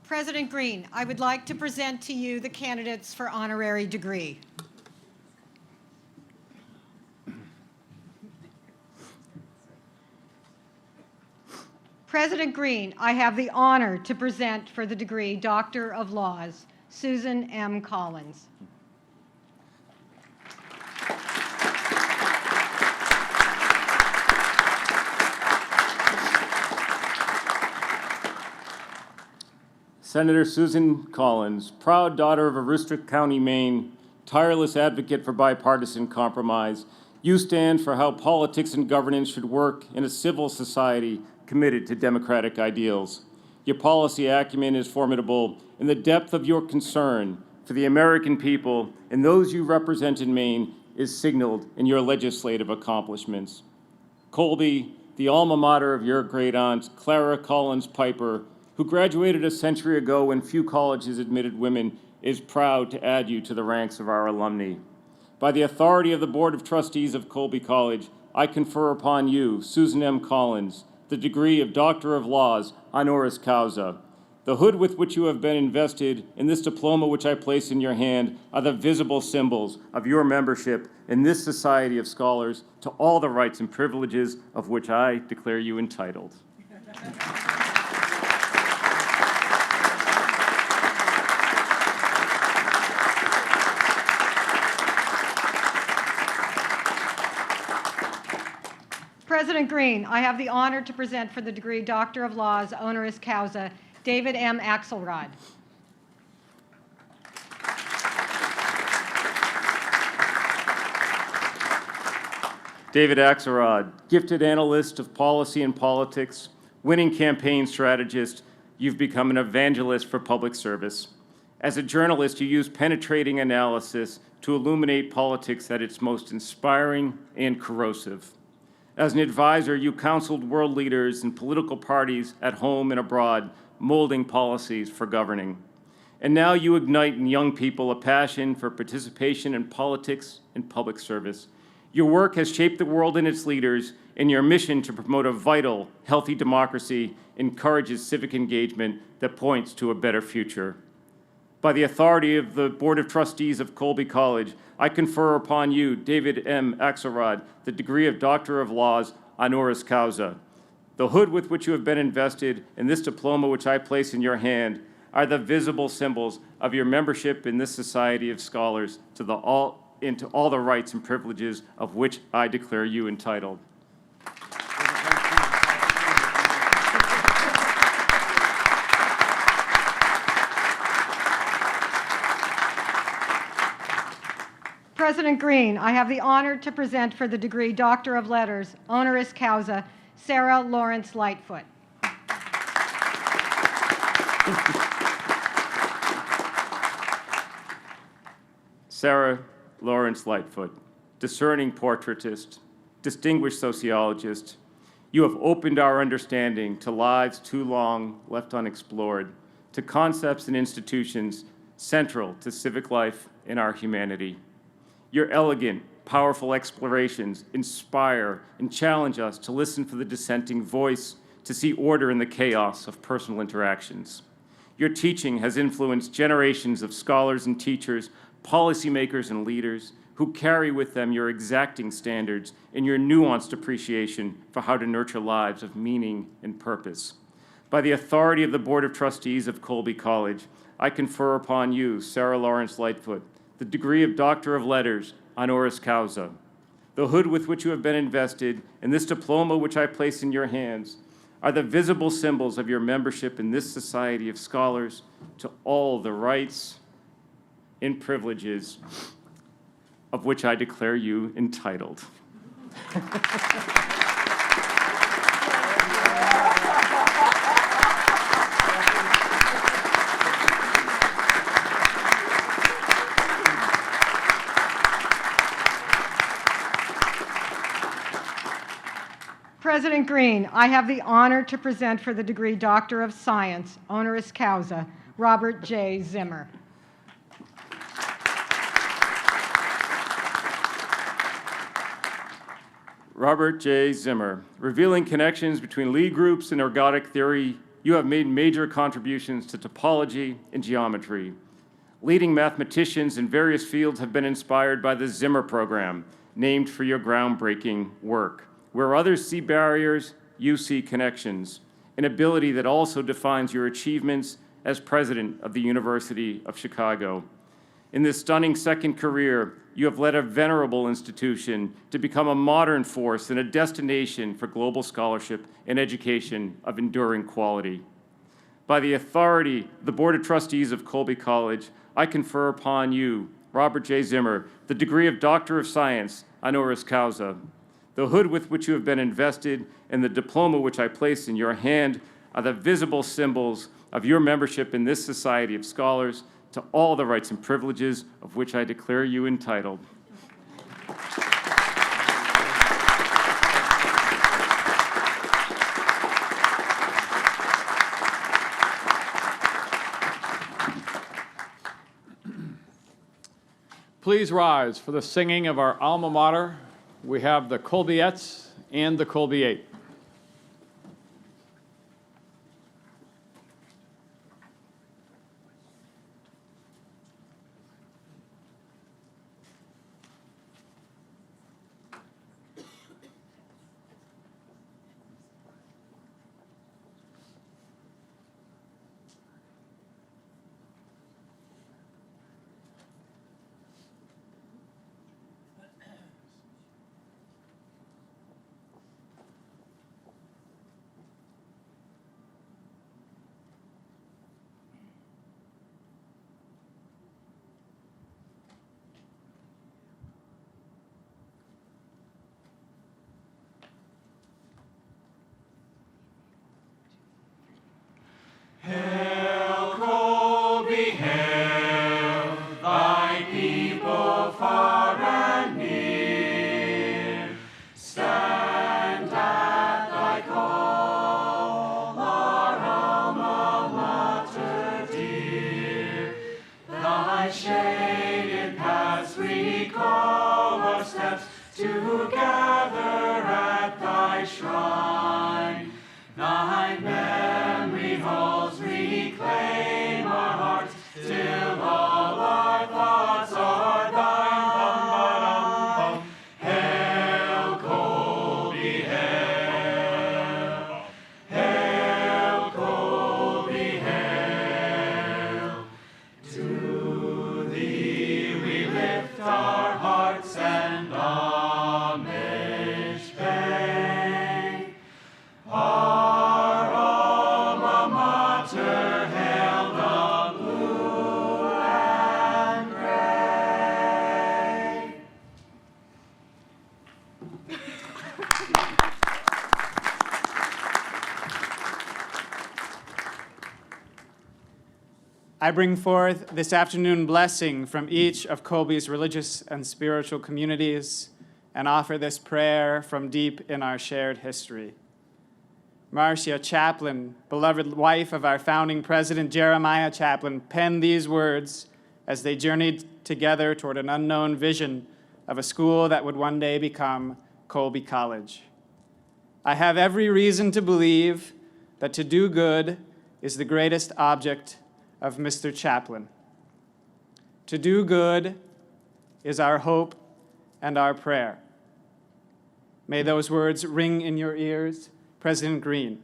President Greene, I would like to present to you the candidates for honorary degree. President Greene, I have the honor to present for the degree Doctor of Laws, Susan M. Collins. Senator Susan Collins, proud daughter of Aroostook County, Maine, tireless advocate for bipartisan compromise, you stand for how politics and governance should work in a civil society committed to democratic ideals. Your policy acumen is formidable, and the depth of your concern for the American people and those you represent in Maine is signaled in your legislative accomplishments. Colby, the alma mater of your great aunt, Clara Collins Piper, who graduated a century ago when few colleges admitted women, is proud to add you to the ranks of our alumni. By the authority of the Board of Trustees of Colby College, I confer upon you, Susan M. Collins, the degree of Doctor of Laws, honoris causa. The hood with which you have been invested in this diploma which I place in your hand are the visible symbols of your membership in this society of scholars to all the rights and privileges of which I declare you entitled. President Greene, I have the honor to present for the degree Doctor of Laws, honoris causa, David M. Axelrod. David Axelrod, gifted analyst of policy and politics, winning campaign strategist, you've become an evangelist for public service. As a journalist, you use penetrating analysis to illuminate politics at its most inspiring and corrosive. As an advisor, you counseled world leaders and political parties at home and abroad, molding policies for governing. And now you ignite in young people a passion for participation in politics and public service. Your work has shaped the world and its leaders, and your mission to promote a vital, healthy democracy encourages civic engagement that points to a better future. By the authority of the Board of Trustees of Colby College, I confer upon you, David M. Axelrod, the degree of Doctor of Laws, honoris causa. The hood with which you have been invested and this diploma which I place in your hand are the visible symbols of your membership in this society of scholars into all the rights and privileges of which I declare you entitled. President Greene, I have the honor to present for the degree Doctor of Letters, honoris causa, Sarah Lawrence Lightfoot. Sarah Lawrence Lightfoot, discerning portraitist, distinguished sociologist, you have opened our understanding to lives too long left unexplored, to concepts and institutions central to civic life and our humanity. Your elegant, powerful explorations inspire and challenge us to listen for the dissenting voice, to see order in the chaos of personal interactions. Your teaching has influenced generations of scholars and teachers, policymakers and leaders who carry with them your exacting standards and your nuanced appreciation for how to nurture lives of meaning and purpose. By the authority of the Board of Trustees of Colby College, I confer upon you, Sarah Lawrence Lightfoot, the degree of Doctor of Letters, honoris causa. The hood with which you have been invested and this diploma which I place in your hands are the visible symbols of your membership in this society of scholars to all the rights and privileges of which I declare you entitled. President Greene, I have the honor to present for the degree Doctor of Science, honoris causa, Robert J. Zimmer. Robert J. Zimmer, revealing connections between Lie groups and ergodic theory, you have made major contributions to topology and geometry. Leading mathematicians in various fields have been inspired by the Zimmer program, named for your groundbreaking work. Where others see barriers, you see connections, an ability that also defines your achievements as president of the University of Chicago. In this stunning second career, you have led a venerable institution to become a modern force and a destination for global scholarship and education of enduring quality. By the authority of the Board of Trustees of Colby College, I confer upon you, Robert J. Zimmer, the degree of Doctor of Science, honoris causa. The hood with which you have been invested and the diploma which I place in your hand are the visible symbols of your membership in this society of scholars to all the rights and privileges of which I declare you entitled. Please rise for the singing of our alma mater. We have the Colbyettes and the Colby Eight. I bring forth this afternoon blessing from each of Colby's religious and spiritual communities and offer this prayer from deep in our shared history. Marcia Chaplin, beloved wife of our founding president Jeremiah Chaplin, penned these words as they journeyed together toward an unknown vision of a school that would one day become Colby College. I have every reason to believe that to do good is the greatest object of Mr. Chaplin. To do good is our hope and our prayer. May those words ring in your ears, President Greene,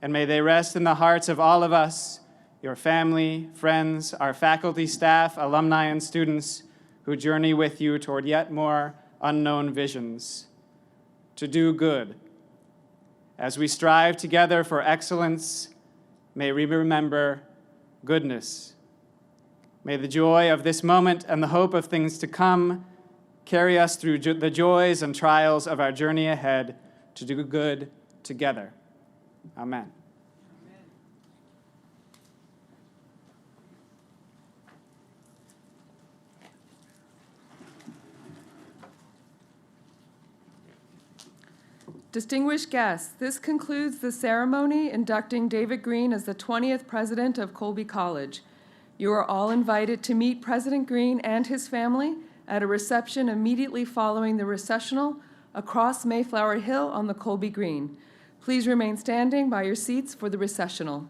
and may they rest in the hearts of all of us, your family, friends, our faculty, staff, alumni, and students who journey with you toward yet more unknown visions. To do good. As we strive together for excellence, may we remember goodness. May the joy of this moment and the hope of things to come carry us through the joys and trials of our journey ahead to do good together. Amen. Distinguished guests, this concludes the ceremony inducting David Greene as the 20th president of Colby College. You are all invited to meet President Greene and his family at a reception immediately following the recessional across Mayflower Hill on the Colby Green. Please remain standing by your seats for the recessional.